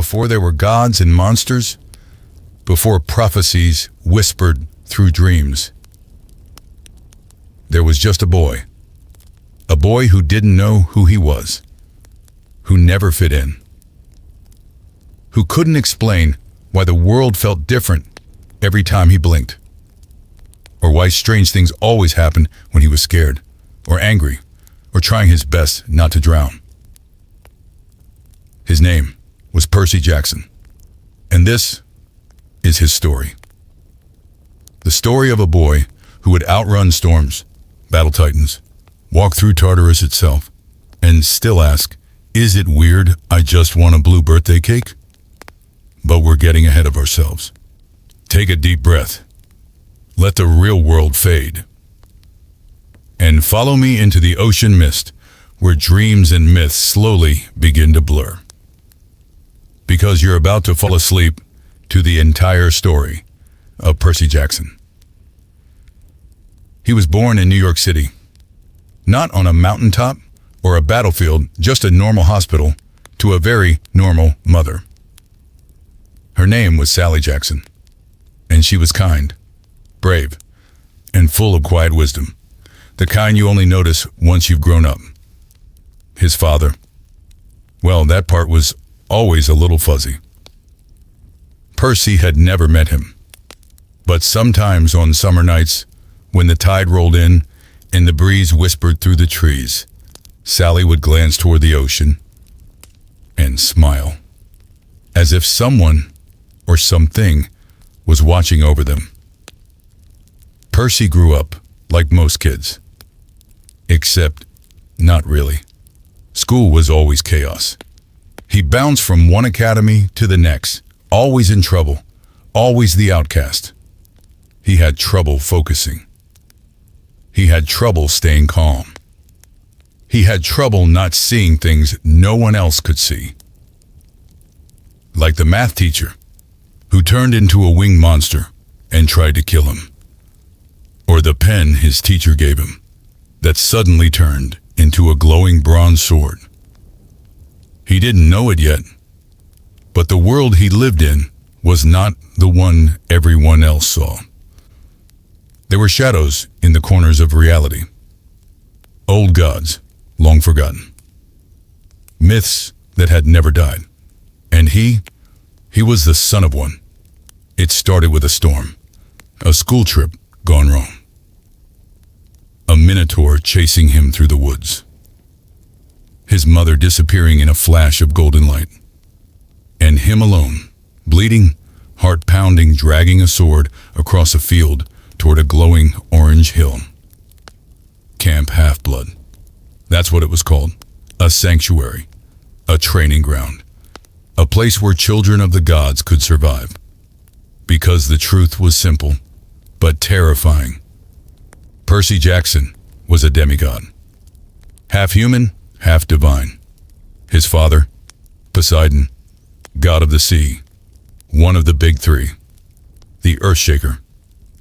before there were gods and monsters, before prophecies whispered through dreams, there was just a boy who didn't know who he was, who never fit in, who couldn't explain why the world felt different every time he blinked, or why strange things always happened when he was scared, or angry, or trying his best not to drown. His name was Percy Jackson, and this is his story. The story of a boy who would outrun storms, battle titans, walk through Tartarus itself, and still ask, is it weird I just want a blue birthday cake? But we're getting ahead of ourselves. Take a deep breath. Let the real world fade. And follow me into the ocean mist, where dreams and myths slowly begin to blur. Because you're about to fall asleep to the entire story of Percy Jackson. He was born in New York City, not on a mountaintop or a battlefield, just a normal hospital to a very normal mother. Her name was Sally Jackson, and she was kind, brave, and full of quiet wisdom, the kind you only notice once you've grown up. His father, well, that part was always a little fuzzy. Percy had never met him, but sometimes on summer nights, when the tide rolled in and the breeze whispered through the trees, Sally would glance toward the ocean and smile, as if someone or something was watching over them. Percy grew up like most kids, except not really. School was always chaos. He bounced from one academy to the next, always in trouble, always the outcast. He had trouble focusing. He had trouble staying calm. He had trouble not seeing things no one else could see. Like the math teacher, who turned into a winged monster and tried to kill him. Or the pen his teacher gave him, that suddenly turned into a glowing bronze sword. He didn't know it yet, but the world he lived in was not the one everyone else saw. There were shadows in the corners of reality. Old gods, long forgotten. Myths that had never died. And he was the son of one. It started with a storm, a school trip gone wrong, a minotaur chasing him through the woods, his mother disappearing in a flash of golden light, and him alone, bleeding, heart pounding, dragging a sword across a field toward a glowing orange hill. Camp Half-Blood. That's what it was called. A sanctuary, a training ground, a place where children of the gods could survive. Because the truth was simple, but terrifying. Percy Jackson was a demigod. Half human, half divine. His father, Poseidon, god of the sea, one of the big three, the Earthshaker,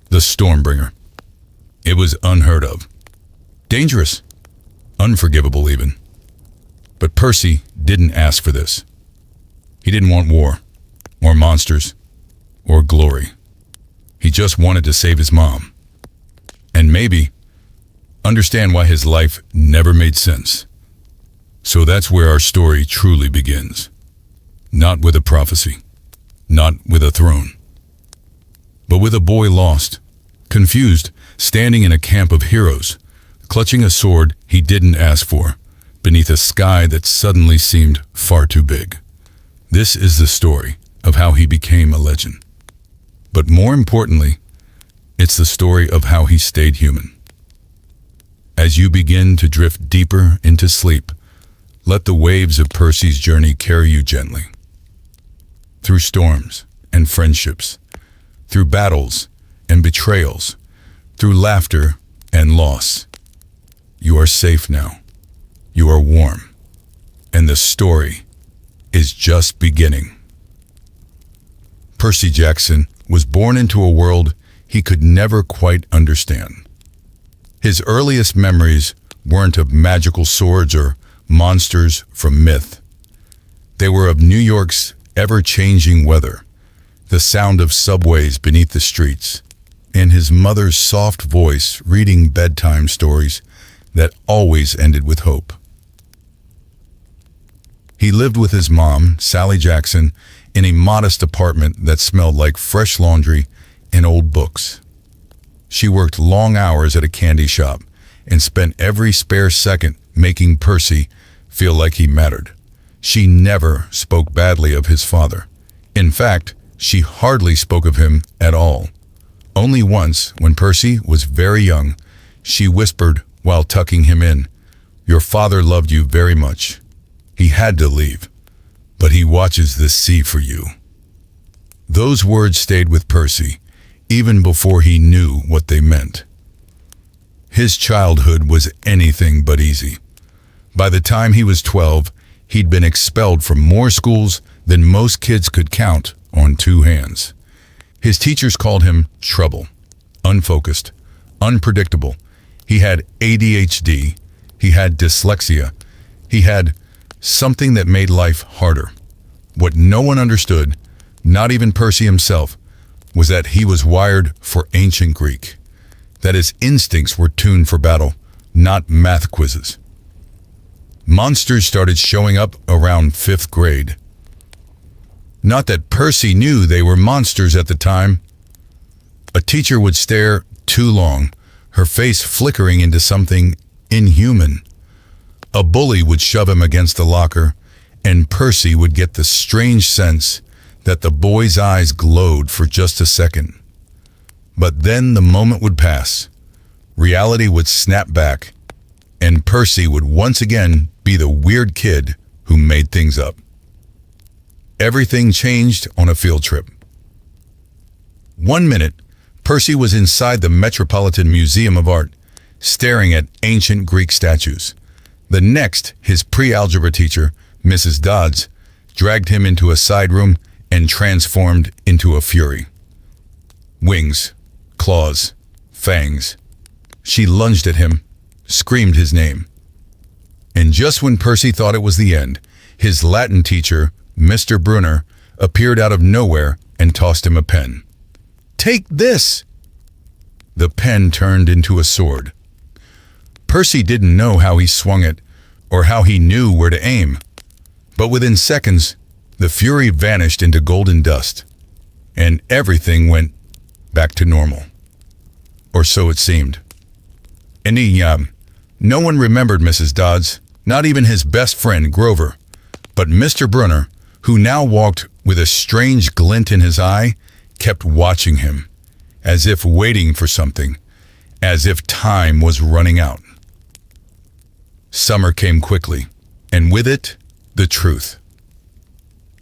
the Stormbringer. It was unheard of. Dangerous. Unforgivable even. But Percy didn't ask for this. He didn't want war, or monsters, or glory. He just wanted to save his mom. And maybe understand why his life never made sense. So that's where our story truly begins. Not with a prophecy, not with a throne, but with a boy lost, confused, standing in a camp of heroes, clutching a sword he didn't ask for, beneath a sky that suddenly seemed far too big. This is the story of how he became a legend. But more importantly, it's the story of how he stayed human. As you begin to drift deeper into sleep, let the waves of Percy's journey carry you gently. Through storms and friendships, through battles and betrayals, through laughter and loss. You are safe now. You are warm. And the story is just beginning. Percy Jackson was born into a world he could never quite understand. His earliest memories weren't of magical swords or monsters from myth. They were of New York's ever-changing weather, the sound of subways beneath the streets, and his mother's soft voice reading bedtime stories that always ended with hope. He lived with his mom, Sally Jackson, in a modest apartment that smelled like fresh laundry and old books. She worked long hours at a candy shop and spent every spare second making Percy feel like he mattered. She never spoke badly of his father. In fact, she hardly spoke of him at all. Only once, when Percy was very young, she whispered while tucking him in, "Your father loved you very much. He had to leave, but he watches the sea for you." Those words stayed with Percy, even before he knew what they meant. His childhood was anything but easy. By the time he was 12, he'd been expelled from more schools than most kids could count on two hands. His teachers called him trouble, unfocused, unpredictable. He had ADHD, he had dyslexia, he had something that made life harder. What no one understood, not even Percy himself, was that he was wired for ancient Greek, that his instincts were tuned for battle, not math quizzes. Monsters started showing up around 5th grade. Not that Percy knew they were monsters at the time. A teacher would stare too long, her face flickering into something inhuman. A bully would shove him against the locker, and Percy would get the strange sense that the boy's eyes glowed for just a second. But then the moment would pass, reality would snap back, and Percy would once again be the weird kid who made things up. Everything changed on a field trip. One minute, Percy was inside the Metropolitan Museum of Art, staring at ancient Greek statues. The next, his pre-algebra teacher, Mrs. Dodds, dragged him into a side room and transformed into a fury. Wings, claws, fangs. She lunged at him, screamed his name. And just when Percy thought it was the end, his Latin teacher, Mr. Brunner, appeared out of nowhere and tossed him a pen. "Take this!" The pen turned into a sword. Percy didn't know how he swung it or how he knew where to aim, but within seconds, the fury vanished into golden dust, and everything went back to normal. Or so it seemed. And no one remembered Mrs. Dodds, not even his best friend, Grover. But Mr. Brunner, who now walked with a strange glint in his eye, kept watching him, as if waiting for something, as if time was running out. Summer came quickly, and with it, the truth.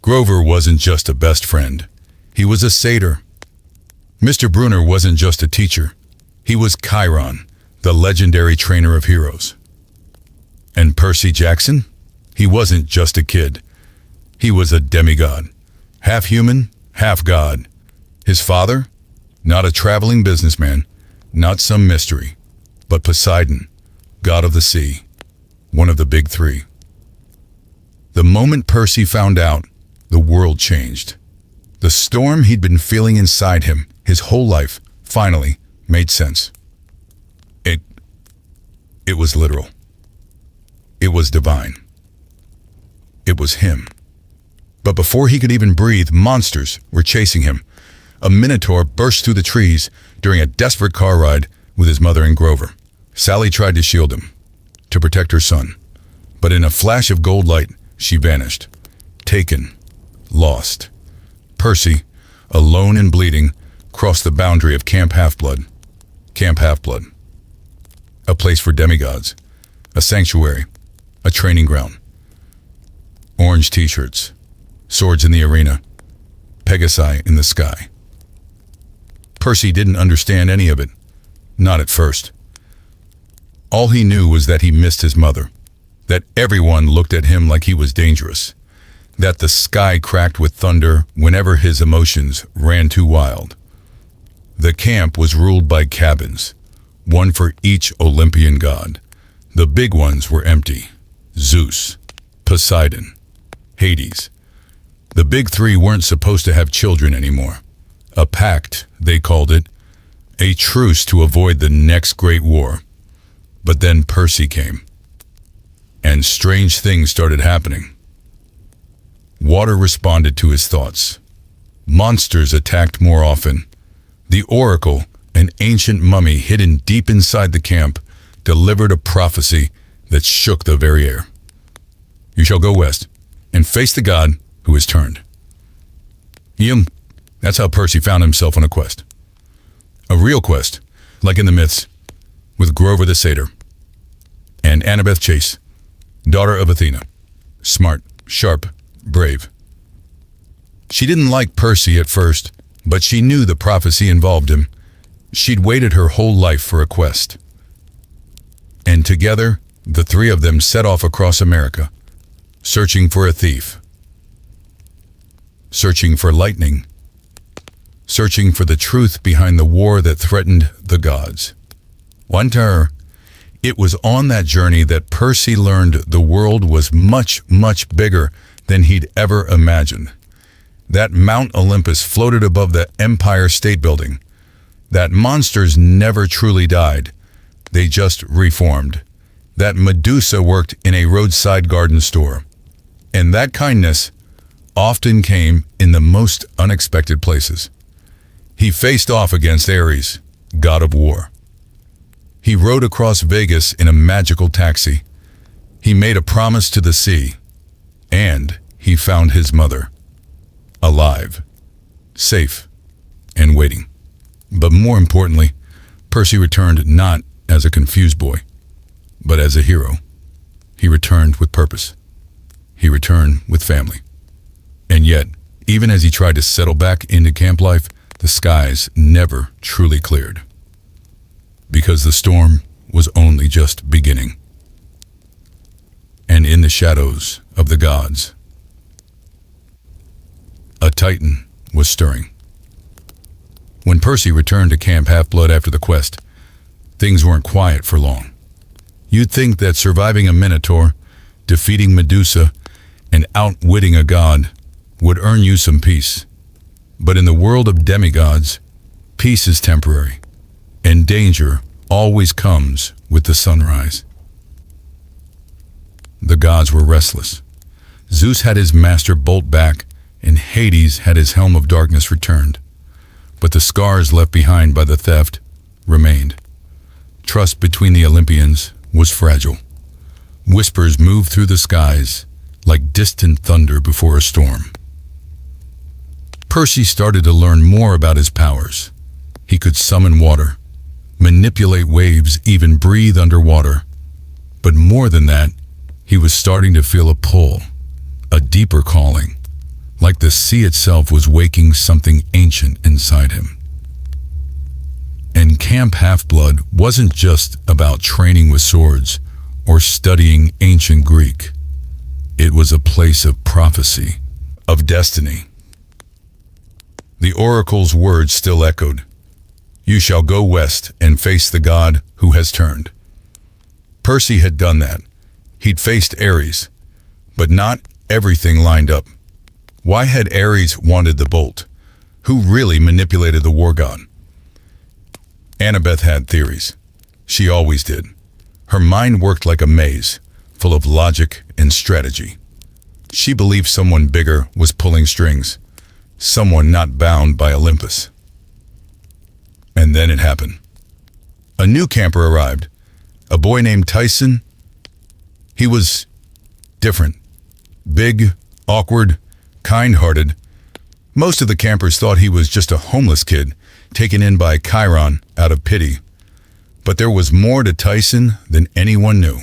Grover wasn't just a best friend. He was a satyr. Mr. Brunner wasn't just a teacher. He was Chiron, the legendary trainer of heroes. And Percy Jackson? He wasn't just a kid. He was a demigod. Half human, half god. His father? Not a traveling businessman, not some mystery, but Poseidon, god of the sea, one of the big three. The moment Percy found out, the world changed. The storm he'd been feeling inside him his whole life finally made sense. It was literal. It was divine. It was him. But before he could even breathe, monsters were chasing him. A minotaur burst through the trees during a desperate car ride with his mother and Grover. Sally tried to shield him, to protect her son. But in a flash of gold light, she vanished. Taken. Lost. Percy, alone and bleeding, crossed the boundary of Camp Half-Blood. Camp Half-Blood. A place for demigods. A sanctuary. A training ground. Orange t-shirts. Swords in the arena. Pegasi in the sky. Percy didn't understand any of it. Not at first. All he knew was that he missed his mother. That everyone looked at him like he was dangerous. That the sky cracked with thunder whenever his emotions ran too wild. The camp was ruled by cabins, one for each Olympian god. The big ones were empty. Zeus, Poseidon, Hades. The big three weren't supposed to have children anymore. A pact, they called it. A truce to avoid the next great war. But then Percy came. And strange things started happening. Water responded to his thoughts. Monsters attacked more often. The oracle, an ancient mummy hidden deep inside the camp, delivered a prophecy that shook the very air. You shall go west and face the god who has turned. That's how Percy found himself on a quest. A real quest, like in the myths, with Grover the satyr and Annabeth Chase, daughter of Athena. Smart, sharp, brave. She didn't like Percy at first, but she knew the prophecy involved him. She'd waited her whole life for a quest. And together, the three of them set off across America, searching for a thief, searching for lightning, searching for the truth behind the war that threatened the gods. It was on that journey that Percy learned the world was much, much bigger than he'd ever imagined. That Mount Olympus floated above the Empire State Building. That monsters never truly died. They just reformed. That Medusa worked in a roadside garden store. And that kindness often came in the most unexpected places. He faced off against Ares, god of war. He rode across Vegas in a magical taxi. He made a promise to the sea. And he found his mother. Alive, safe, and waiting. But more importantly, Percy returned not as a confused boy, but as a hero. He returned with purpose. He returned with family. And yet, even as he tried to settle back into camp life, the skies never truly cleared. Because the storm was only just beginning. And in the shadows of the gods, a titan was stirring. When Percy returned to Camp Half-Blood after the quest, things weren't quiet for long. You'd think that surviving a minotaur, defeating Medusa, and outwitting a god would earn you some peace. But in the world of demigods, peace is temporary, and danger always comes with the sunrise. The gods were restless. Zeus had his master bolt back, and Hades had his helm of darkness returned. But the scars left behind by the theft remained. Trust between the Olympians was fragile. Whispers moved through the skies like distant thunder before a storm. Percy started to learn more about his powers. He could summon water, manipulate waves, even breathe underwater. But more than that, he was starting to feel a pull, a deeper calling. Like the sea itself was waking something ancient inside him. And Camp Half-Blood wasn't just about training with swords or studying ancient Greek. It was a place of prophecy, of destiny. The oracle's words still echoed. You shall go west and face the god who has turned. Percy had done that. He'd faced Ares, but not everything lined up. Why had Ares wanted the bolt? Who really manipulated the war god? Annabeth had theories. She always did. Her mind worked like a maze, full of logic and strategy. She believed someone bigger was pulling strings, someone not bound by Olympus. And then it happened. A new camper arrived, a boy named Tyson. He was different, big, awkward, kind-hearted. Most of the campers thought he was just a homeless kid taken in by Chiron out of pity. But there was more to Tyson than anyone knew.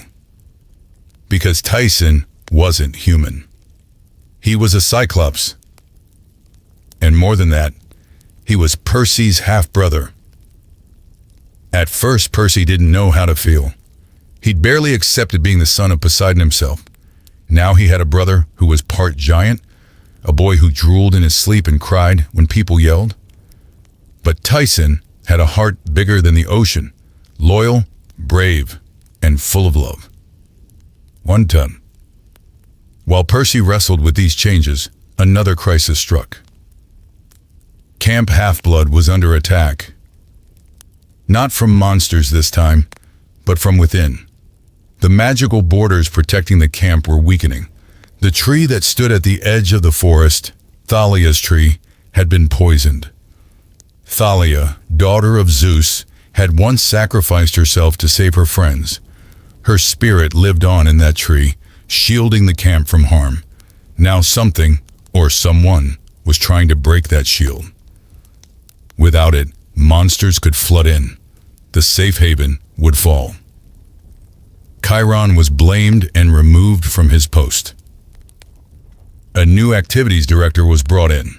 Because Tyson wasn't human. He was a Cyclops. And more than that, he was Percy's half-brother. At first, Percy didn't know how to feel. He'd barely accepted being the son of Poseidon himself. Now he had a brother who was part giant, a boy who drooled in his sleep and cried when people yelled. But Tyson had a heart bigger than the ocean, loyal, brave, and full of love. One time, while Percy wrestled with these changes, another crisis struck. Camp Half-Blood was under attack. Not from monsters this time, but from within. The magical borders protecting the camp were weakening. The tree that stood at the edge of the forest, Thalia's tree, had been poisoned. Thalia, daughter of Zeus, had once sacrificed herself to save her friends. Her spirit lived on in that tree, shielding the camp from harm. Now something, or someone, was trying to break that shield. Without it, monsters could flood in. The safe haven would fall. Chiron was blamed and removed from his post. A new activities director was brought in,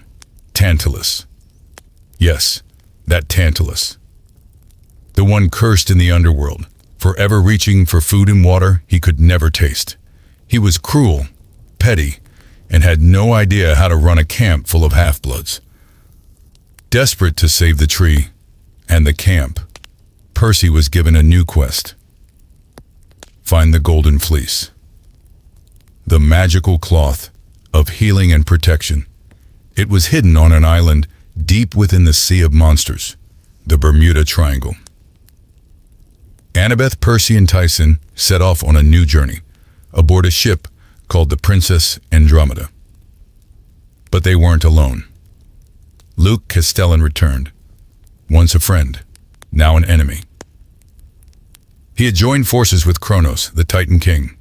Tantalus. Yes, that Tantalus. The one cursed in the underworld, forever reaching for food and water he could never taste. He was cruel, petty, and had no idea how to run a camp full of half-bloods. Desperate to save the tree and the camp, Percy was given a new quest. Find the Golden Fleece. The magical cloth of healing and protection. It was hidden on an island deep within the Sea of Monsters, the Bermuda Triangle. Annabeth, Percy, and Tyson set off on a new journey, aboard a ship called the Princess Andromeda. But they weren't alone. Luke Castellan returned, once a friend, now an enemy. He had joined forces with Kronos, the Titan King.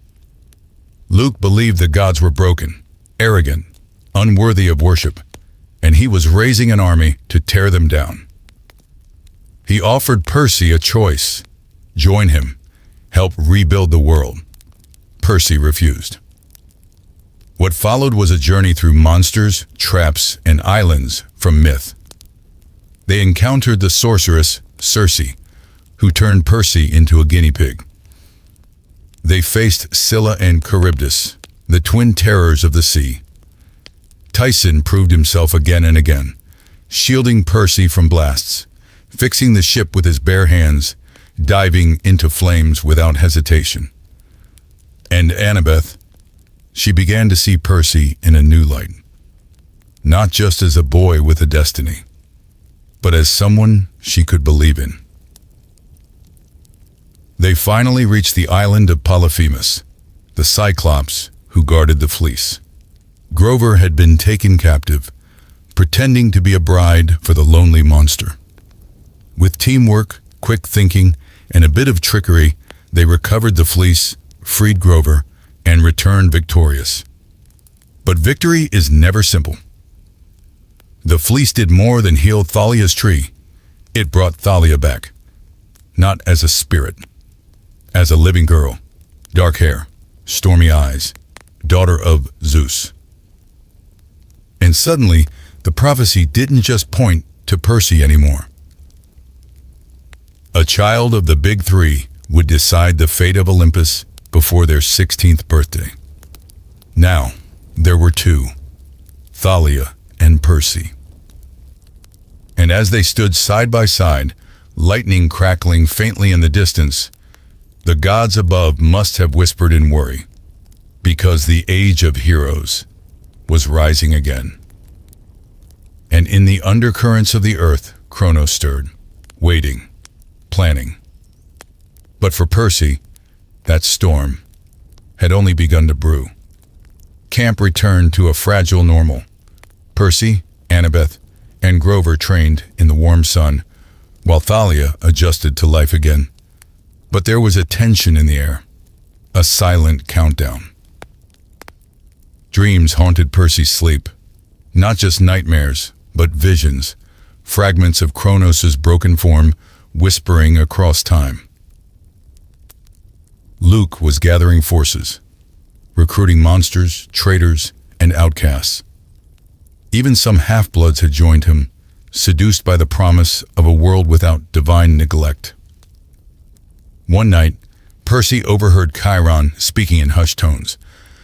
Luke believed the gods were broken, arrogant, unworthy of worship, and he was raising an army to tear them down. He offered Percy a choice: join him, help rebuild the world. Percy refused. What followed was a journey through monsters, traps, and islands from myth. They encountered the sorceress, Circe, who turned Percy into a guinea pig. They faced Scylla and Charybdis, the twin terrors of the sea. Tyson proved himself again and again, shielding Percy from blasts, fixing the ship with his bare hands, diving into flames without hesitation. And Annabeth, she began to see Percy in a new light, not just as a boy with a destiny, but as someone she could believe in. They finally reached the island of Polyphemus, the Cyclops who guarded the fleece. Grover had been taken captive, pretending to be a bride for the lonely monster. With teamwork, quick thinking, and a bit of trickery, they recovered the fleece, freed Grover, and returned victorious. But victory is never simple. The fleece did more than heal Thalia's tree. It brought Thalia back, not as a spirit, as a living girl, dark hair, stormy eyes, daughter of Zeus. And suddenly, the prophecy didn't just point to Percy anymore. A child of the Big Three would decide the fate of Olympus before their 16th birthday. Now, there were two, Thalia and Percy. And as they stood side by side, lightning crackling faintly in the distance, the gods above must have whispered in worry, because the age of heroes was rising again. And in the undercurrents of the earth, Kronos stirred, waiting, planning. But for Percy, that storm had only begun to brew. Camp returned to a fragile normal. Percy, Annabeth, and Grover trained in the warm sun, while Thalia adjusted to life again. But there was a tension in the air, a silent countdown. Dreams haunted Percy's sleep, not just nightmares, but visions, fragments of Kronos' broken form whispering across time. Luke was gathering forces, recruiting monsters, traitors, and outcasts. Even some half-bloods had joined him, seduced by the promise of a world without divine neglect. One night, Percy overheard Chiron speaking in hushed tones,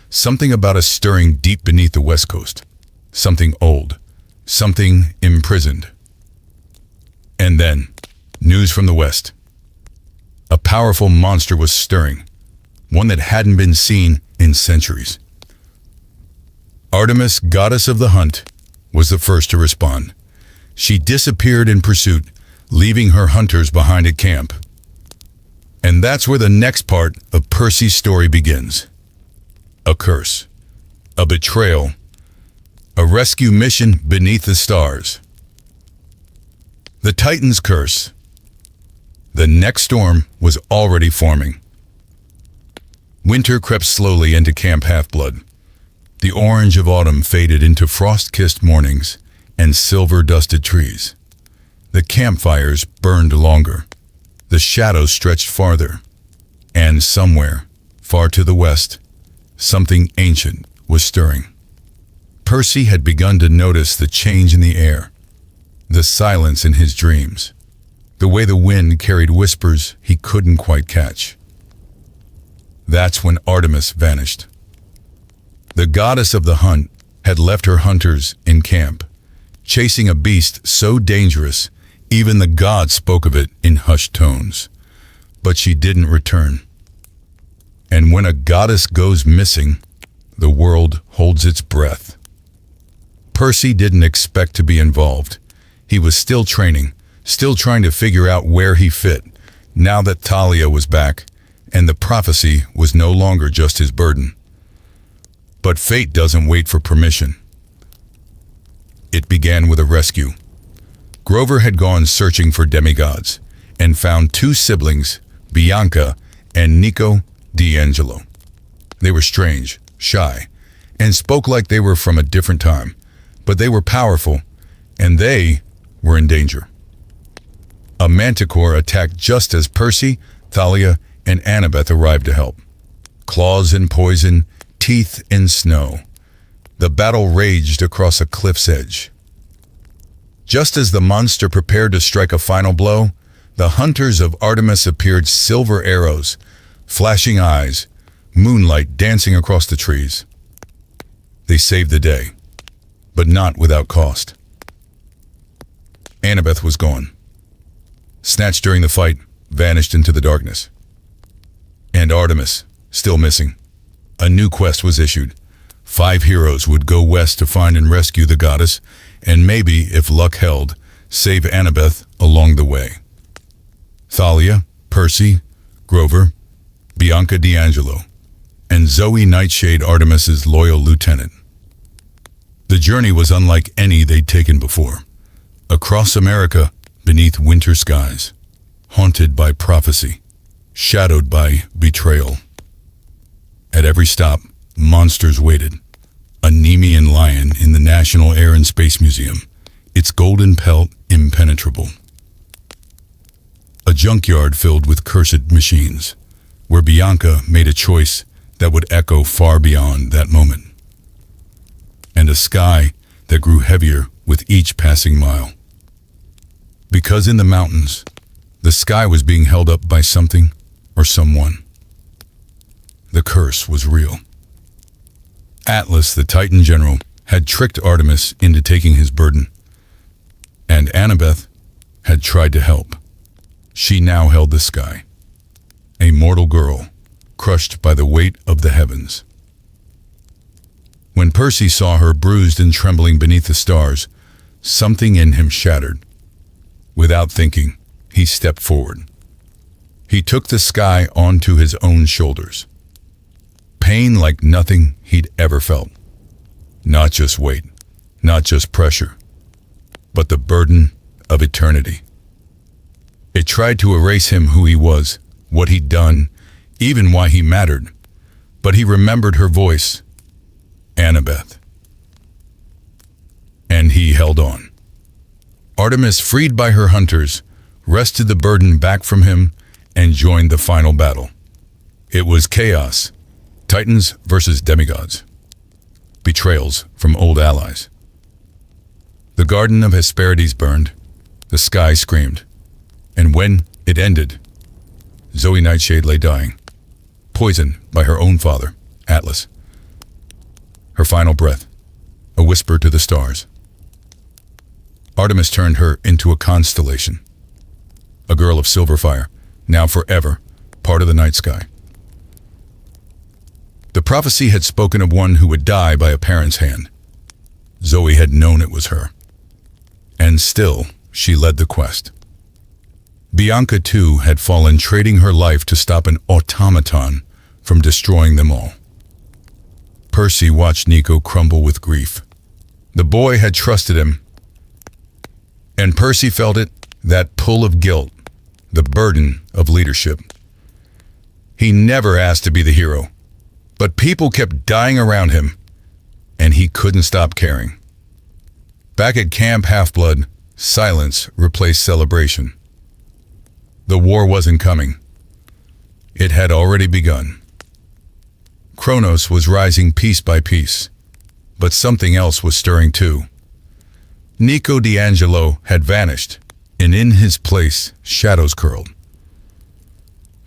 something about a stirring deep beneath the west coast, something old, something imprisoned. And then, news from the west. A powerful monster was stirring, one that hadn't been seen in centuries. Artemis, goddess of the hunt, was the first to respond. She disappeared in pursuit, leaving her hunters behind at camp. And that's where the next part of Percy's story begins. A curse, a betrayal, a rescue mission beneath the stars. The Titan's curse. The next storm was already forming. Winter crept slowly into Camp Half-Blood. The orange of autumn faded into frost-kissed mornings and silver-dusted trees. The campfires burned longer. The shadows stretched farther. And somewhere, far to the west, something ancient was stirring. Percy had begun to notice the change in the air, the silence in his dreams, the way the wind carried whispers he couldn't quite catch. That's when Artemis vanished. The goddess of the hunt had left her hunters in camp, chasing a beast so dangerous even the gods spoke of it in hushed tones. But she didn't return. And when a goddess goes missing, the world holds its breath. Percy didn't expect to be involved. He was still training, still trying to figure out where he fit, now that Thalia was back, and the prophecy was no longer just his burden. But fate doesn't wait for permission. It began with a rescue. Grover had gone searching for demigods, and found two siblings, Bianca and Nico D'Angelo. They were strange, shy, and spoke like they were from a different time, but they were powerful, and they were in danger. A manticore attacked just as Percy, Thalia, and Annabeth arrived to help. Claws in poison, teeth in snow. The battle raged across a cliff's edge. Just as the monster prepared to strike a final blow, the hunters of Artemis appeared, silver arrows, flashing eyes, moonlight dancing across the trees. They saved the day, but not without cost. Annabeth was gone. Snatched during the fight, vanished into the darkness. And Artemis, still missing. A new quest was issued. 5 heroes would go west to find and rescue the goddess, and maybe, if luck held, save Annabeth along the way. Thalia, Percy, Grover, Bianca D'Angelo, and Zoe Nightshade, Artemis's loyal lieutenant. The journey was unlike any they'd taken before. Across America, beneath winter skies, haunted by prophecy, shadowed by betrayal. At every stop, monsters waited. A Nemean lion in the National Air and Space Museum, its golden pelt impenetrable. A junkyard filled with cursed machines, where Bianca made a choice that would echo far beyond that moment. And a sky that grew heavier with each passing mile. Because in the mountains, the sky was being held up by something or someone. The curse was real. Atlas, the Titan general, had tricked Artemis into taking his burden, and Annabeth had tried to help. She now held the sky, a mortal girl, crushed by the weight of the heavens. When Percy saw her bruised and trembling beneath the stars, something in him shattered. Without thinking, he stepped forward. He took the sky onto his own shoulders. Pain like nothing he'd ever felt. Not just weight, not just pressure, but the burden of eternity. It tried to erase him, who he was, what he'd done, even why he mattered. But he remembered her voice, Annabeth. And he held on. Artemis, freed by her hunters, wrested the burden back from him and joined the final battle. It was chaos. Titans versus demigods. Betrayals from old allies. The Garden of Hesperides burned. The sky screamed. And when it ended, Zoe Nightshade lay dying, poisoned by her own father, Atlas. Her final breath, a whisper to the stars. Artemis turned her into a constellation. A girl of silver fire, now forever part of the night sky. The prophecy had spoken of one who would die by a parent's hand, Zoe had known it was her. And still, she led the quest. Bianca, too, had fallen, trading her life to stop an automaton from destroying them all. Percy watched Nico crumble with grief. The boy had trusted him, and Percy felt it, that pull of guilt, the burden of leadership. He never asked to be the hero, but people kept dying around him, and he couldn't stop caring. Back at Camp Half-Blood, silence replaced celebration. The war wasn't coming. It had already begun. Kronos was rising piece by piece, but something else was stirring too. Nico D'Angelo had vanished, and in his place shadows curled.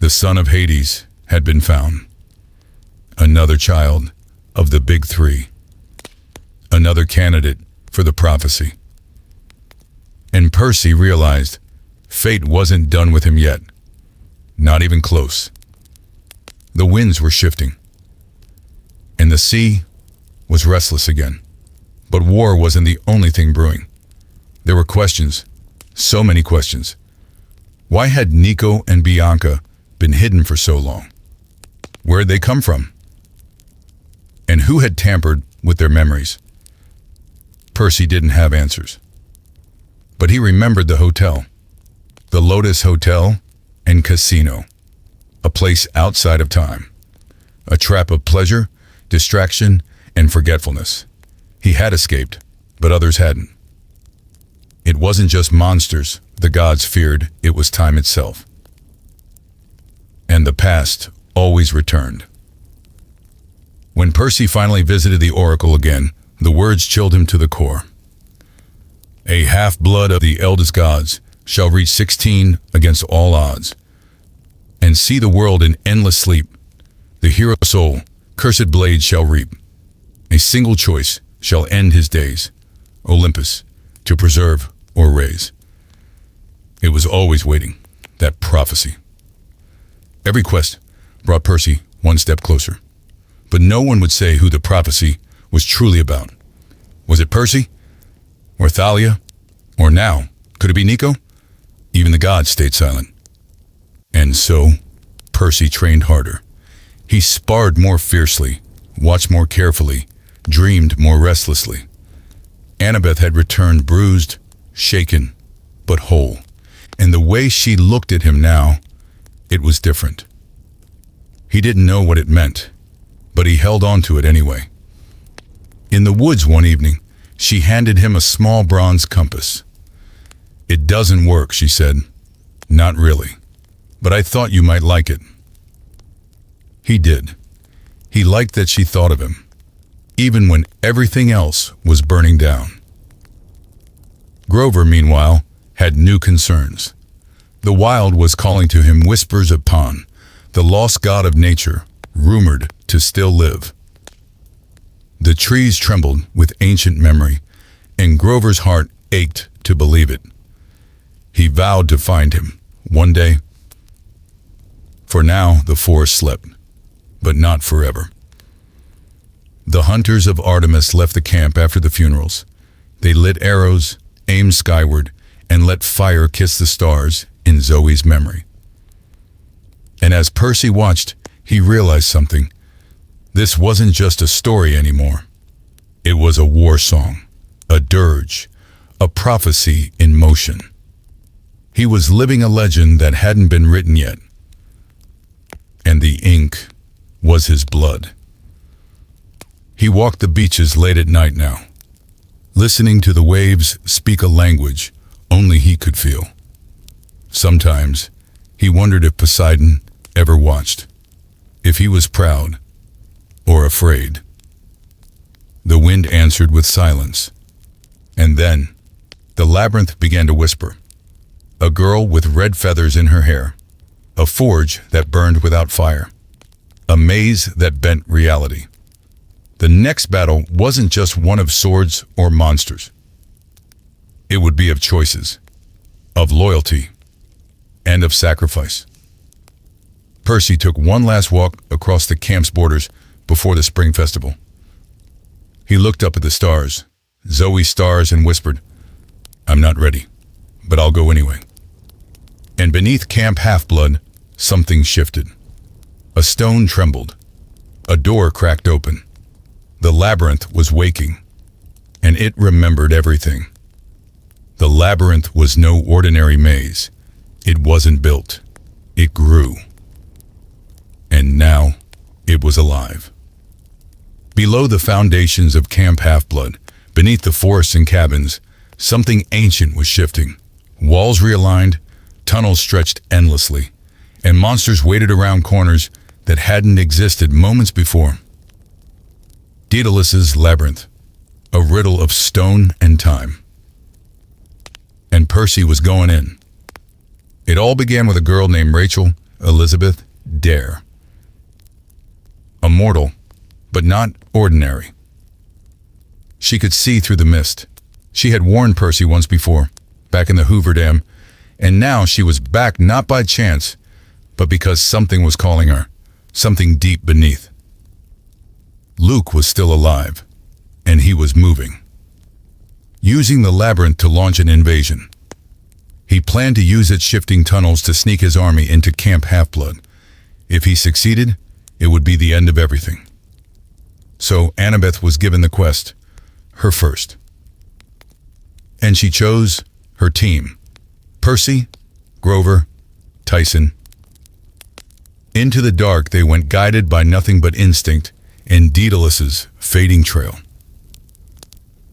The son of Hades had been found. Another child of the Big Three. Another candidate for the prophecy. And Percy realized fate wasn't done with him yet. Not even close. The winds were shifting, and the sea was restless again. But war wasn't the only thing brewing. There were questions, so many questions. Why had Nico and Bianca been hidden for so long? Where had they come from? And who had tampered with their memories? Percy didn't have answers. But he remembered the hotel. The Lotus Hotel and Casino. A place outside of time. A trap of pleasure, distraction, and forgetfulness. He had escaped, but others hadn't. It wasn't just monsters the gods feared, it was time itself. And the past always returned. When Percy finally visited the Oracle again, the words chilled him to the core. A half-blood of the eldest gods shall reach 16 against all odds, and see the world in endless sleep. The hero soul, cursed blade shall reap. A single choice shall end his days, Olympus, to preserve or raise. It was always waiting, that prophecy. Every quest brought Percy one step closer, but no one would say who the prophecy was truly about. Was it Percy? Or Thalia? Or now, could it be Nico? Even the gods stayed silent. And so, Percy trained harder. He sparred more fiercely, watched more carefully, dreamed more restlessly. Annabeth had returned bruised, shaken, but whole. And the way she looked at him now, it was different. He didn't know what it meant, but he held on to it anyway. In the woods one evening, she handed him a small bronze compass. "It doesn't work," she said. "Not really. But I thought you might like it." He did. He liked that she thought of him, even when everything else was burning down. Grover, meanwhile, had new concerns. The wild was calling to him whispers of Pan, the lost god of nature, rumored to still live. The trees trembled with ancient memory, and Grover's heart ached to believe it. He vowed to find him, one day. For now, the forest slept, but not forever. The hunters of Artemis left the camp after the funerals. They lit arrows, aimed skyward, and let fire kiss the stars in Zoe's memory. And as Percy watched, he realized something. This wasn't just a story anymore. It was a war song, a dirge, a prophecy in motion. He was living a legend that hadn't been written yet. And the ink was his blood. He walked the beaches late at night now, listening to the waves speak a language only he could feel. Sometimes he wondered if Poseidon ever watched, if he was proud or afraid. The wind answered with silence, and then the labyrinth began to whisper. A girl with red feathers in her hair, a forge that burned without fire, a maze that bent reality. The next battle wasn't just one of swords or monsters. It would be of choices, of loyalty, and of sacrifice. Percy took one last walk across the camp's borders before the spring festival. He looked up at the stars, Zoe stars and whispered, "I'm not ready, but I'll go anyway." And beneath Camp Half-Blood, something shifted. A stone trembled. A door cracked open. The labyrinth was waking, and it remembered everything. The labyrinth was no ordinary maze. It wasn't built. It grew. And now, it was alive. Below the foundations of Camp Half-Blood, beneath the forests and cabins, something ancient was shifting. Walls realigned, tunnels stretched endlessly, and monsters waited around corners that hadn't existed moments before. Daedalus's labyrinth, a riddle of stone and time. And Percy was going in. It all began with a girl named Rachel Elizabeth Dare. A mortal, but not ordinary. She could see through the mist. She had warned Percy once before, back in the Hoover Dam, and now she was back not by chance, but because something was calling her, something deep beneath. Luke was still alive, and he was moving. Using the labyrinth to launch an invasion. He planned to use its shifting tunnels to sneak his army into Camp Half-Blood. If he succeeded, it would be the end of everything. So Annabeth was given the quest, her first. And she chose her team. Percy, Grover, Tyson. Into the dark they went, guided by nothing but instinct and Daedalus's fading trail.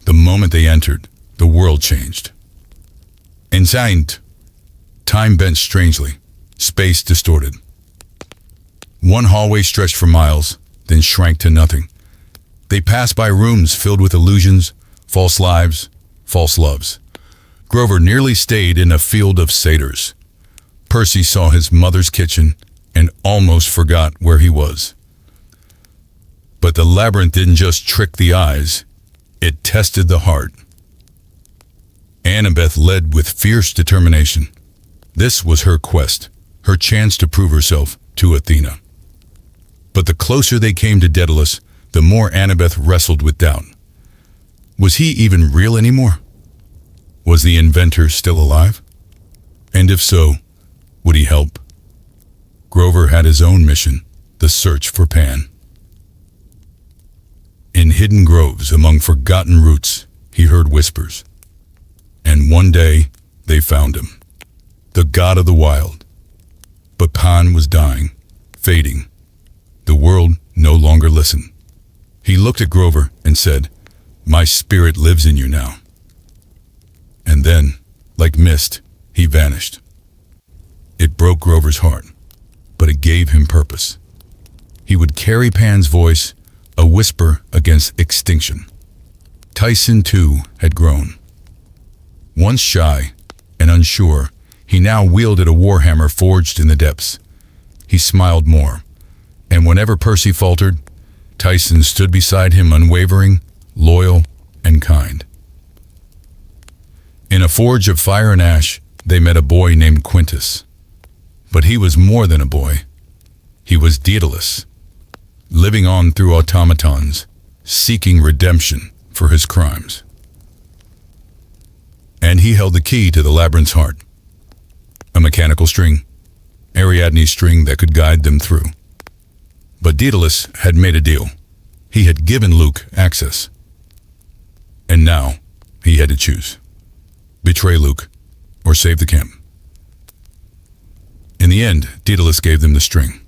The moment they entered, the world changed. Inside, time bent strangely, space distorted. One hallway stretched for miles, then shrank to nothing. They passed by rooms filled with illusions, false lives, false loves. Grover nearly stayed in a field of satyrs. Percy saw his mother's kitchen and almost forgot where he was. But the labyrinth didn't just trick the eyes, it tested the heart. Annabeth led with fierce determination. This was her quest, her chance to prove herself to Athena. But the closer they came to Daedalus, the more Annabeth wrestled with doubt. Was he even real anymore? Was the inventor still alive? And if so, would he help? Grover had his own mission, the search for Pan. In hidden groves among forgotten roots, he heard whispers. And one day, they found him, the god of the wild. But Pan was dying, fading. The world no longer listened. He looked at Grover and said, "My spirit lives in you now." And then, like mist, he vanished. It broke Grover's heart, but it gave him purpose. He would carry Pan's voice, a whisper against extinction. Tyson, too, had grown. Once shy and unsure, he now wielded a warhammer forged in the depths. He smiled more, and whenever Percy faltered, Tyson stood beside him, unwavering, loyal, and kind. In a forge of fire and ash, they met a boy named Quintus. But he was more than a boy. He was Daedalus, living on through automatons, seeking redemption for his crimes. And he held the key to the labyrinth's heart, a mechanical string, Ariadne's string that could guide them through. But Daedalus had made a deal. He had given Luke access. And now he had to choose. Betray Luke or save the camp. In the end, Daedalus gave them the string.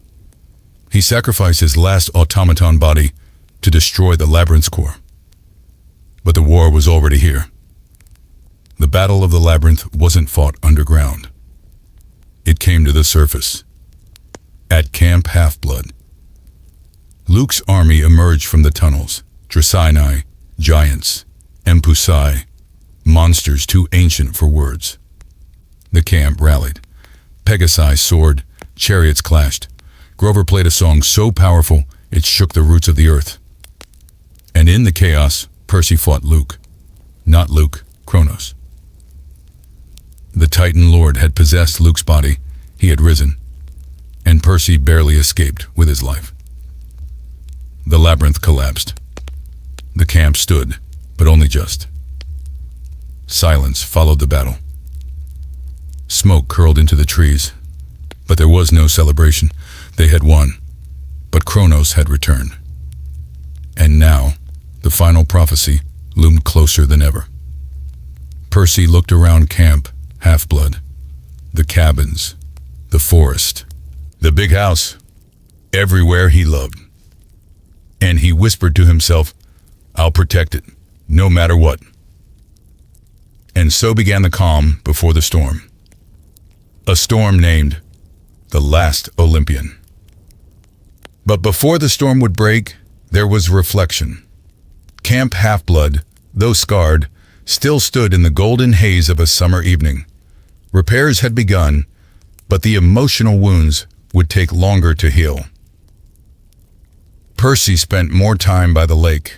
He sacrificed his last automaton body to destroy the labyrinth's core. But the war was already here. The battle of the labyrinth wasn't fought underground. It came to the surface. At Camp Half-Blood, Luke's army emerged from the tunnels. Dracaeni, giants, Empusai, monsters too ancient for words. The camp rallied. Pegasi soared, chariots clashed. Grover played a song so powerful it shook the roots of the earth. And in the chaos, Percy fought Luke. Not Luke, Kronos. The Titan Lord had possessed Luke's body. He had risen. And Percy barely escaped with his life. The labyrinth collapsed. The camp stood, but only just. Silence followed the battle. Smoke curled into the trees, but there was no celebration. They had won, but Kronos had returned. And now, the final prophecy loomed closer than ever. Percy looked around Camp Half-Blood, the cabins, the forest, the big house, everywhere he loved. And he whispered to himself, "I'll protect it, no matter what." And so began the calm before the storm. A storm named the Last Olympian. But before the storm would break, there was reflection. Camp Half-Blood, though scarred, still stood in the golden haze of a summer evening. Repairs had begun, but the emotional wounds would take longer to heal. Percy spent more time by the lake,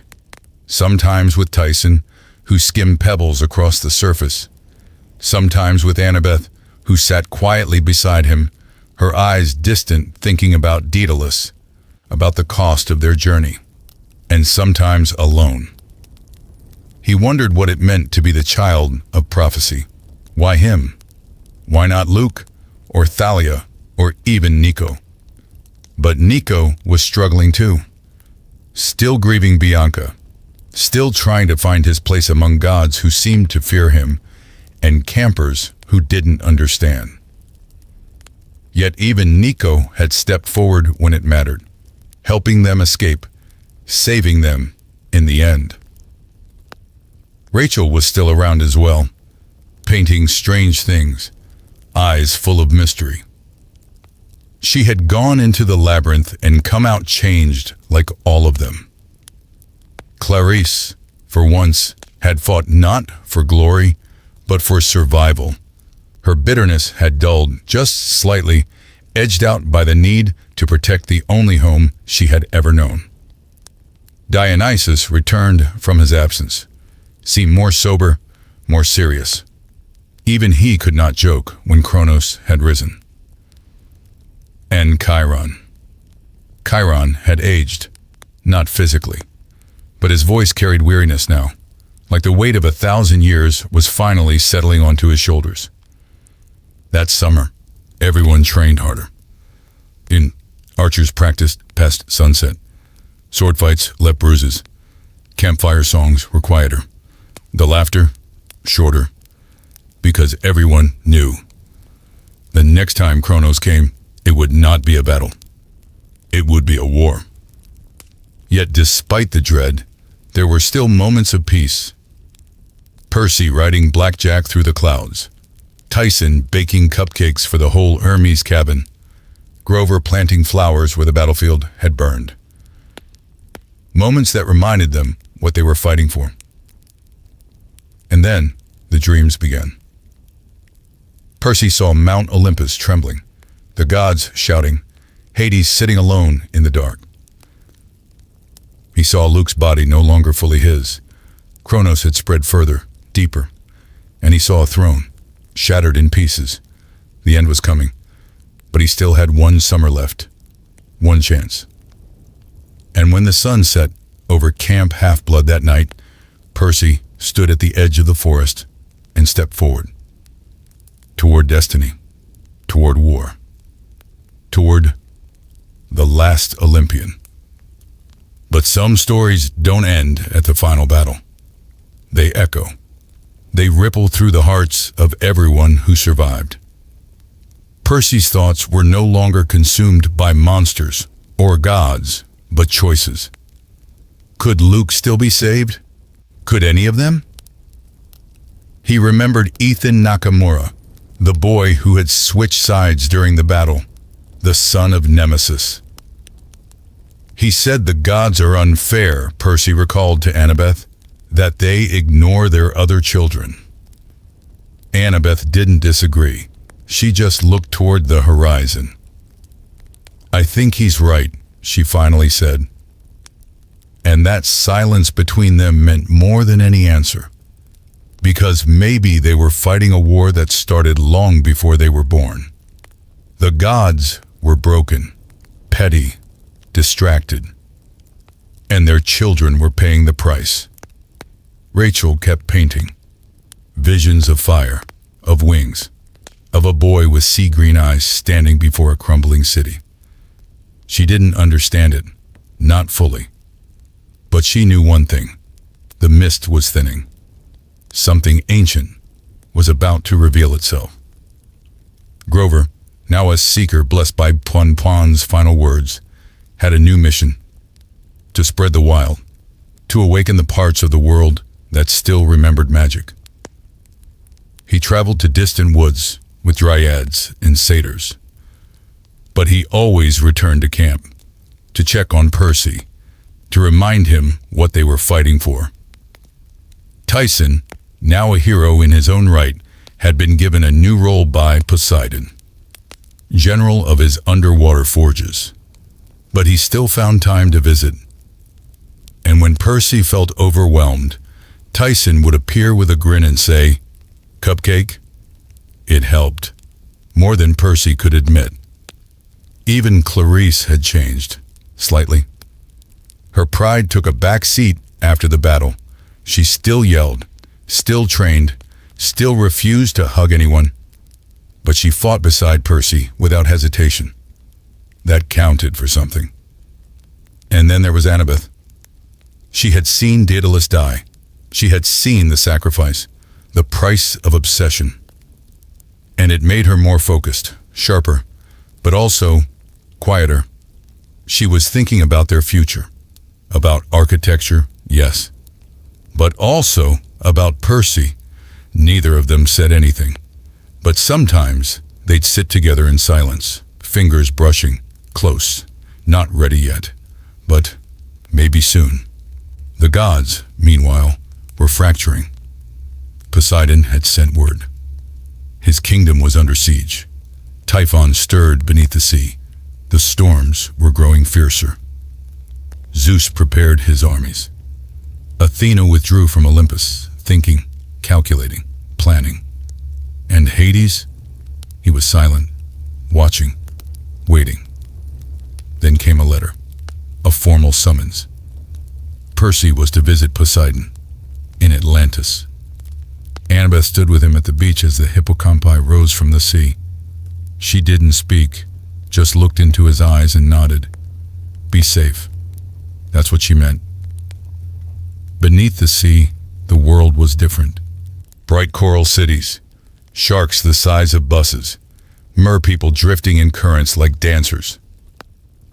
sometimes with Tyson, who skimmed pebbles across the surface, sometimes with Annabeth, who sat quietly beside him, her eyes distant, thinking about Daedalus, about the cost of their journey, and sometimes alone. He wondered what it meant to be the child of prophecy. Why him? Why not Luke, or Thalia, or even Nico? But Nico was struggling too, still grieving Bianca, still trying to find his place among gods who seemed to fear him, and campers who didn't understand. Yet even Nico had stepped forward when it mattered, helping them escape, saving them in the end. Rachel was still around as well, painting strange things, eyes full of mystery. She had gone into the labyrinth and come out changed like all of them. Clarice, for once, had fought not for glory, but for survival. Her bitterness had dulled just slightly, edged out by the need to protect the only home she had ever known. Dionysus returned from his absence, seemed more sober, more serious. Even he could not joke when Kronos had risen. And Chiron. Chiron had aged, not physically, but his voice carried weariness now, like the weight of 1,000 years was finally settling onto his shoulders. That summer, everyone trained harder. Archers practiced past sunset. Sword fights left bruises. Campfire songs were quieter. The laughter, shorter, because everyone knew. The next time Kronos came, it would not be a battle. It would be a war. Yet despite the dread, there were still moments of peace. Percy riding blackjack through the clouds. Tyson baking cupcakes for the whole Hermes cabin. Grover planting flowers where the battlefield had burned. Moments that reminded them what they were fighting for. And then the dreams began. Percy saw Mount Olympus trembling, the gods shouting, Hades sitting alone in the dark. He saw Luke's body no longer fully his. Kronos had spread further, deeper, and he saw a throne, shattered in pieces. The end was coming, but he still had one summer left, one chance. And when the sun set over Camp Half-Blood that night, Percy stood at the edge of the forest and stepped forward. Toward destiny, toward war, toward the last Olympian. But some stories don't end at the final battle. They echo. They ripple through the hearts of everyone who survived. Percy's thoughts were no longer consumed by monsters or gods, but choices. Could Luke still be saved? Could any of them? He remembered Ethan Nakamura, the boy who had switched sides during the battle, the son of Nemesis. He said the gods are unfair, Percy recalled to Annabeth, that they ignore their other children. Annabeth didn't disagree. She just looked toward the horizon. I think he's right, she finally said. And that silence between them meant more than any answer. Because maybe they were fighting a war that started long before they were born. The gods were broken, petty, distracted, and their children were paying the price. Rachel kept painting. Visions of fire, of wings, of a boy with sea-green eyes standing before a crumbling city. She didn't understand it, not fully. But she knew one thing. The mist was thinning. Something ancient was about to reveal itself. Grover, now a seeker blessed by Pon Pon's final words, had a new mission: to spread the wild, to awaken the parts of the world that still remembered magic. He traveled to distant woods with dryads and satyrs, but he always returned to camp, to check on Percy, to remind him what they were fighting for. Tyson, now a hero in his own right, had been given a new role by Poseidon, general of his underwater forges. But he still found time to visit. And when Percy felt overwhelmed, Tyson would appear with a grin and say, "Cupcake?" It helped, more than Percy could admit. Even Clarice had changed, slightly. Her pride took a back seat after the battle. She still yelled, still trained, still refused to hug anyone. But she fought beside Percy without hesitation. That counted for something. And then there was Annabeth. She had seen Daedalus die. She had seen the sacrifice, the price of obsession. And it made her more focused, sharper, but also quieter. She was thinking about their future, about architecture, yes, but also about Percy. Neither of them said anything, but sometimes they'd sit together in silence, fingers brushing, close, not ready yet, but maybe soon. The gods, meanwhile, were fracturing. Poseidon had sent word. His kingdom was under siege. Typhon stirred beneath the sea. The storms were growing fiercer. Zeus prepared his armies. Athena withdrew from Olympus, thinking, calculating, planning. And Hades? He was silent, watching, waiting. Then came a letter, a formal summons. Percy was to visit Poseidon, in Atlantis. Annabeth stood with him at the beach as the hippocampi rose from the sea. She didn't speak, just looked into his eyes and nodded. Be safe. That's what she meant. Beneath the sea, the world was different. Bright coral cities, sharks the size of buses, merpeople drifting in currents like dancers.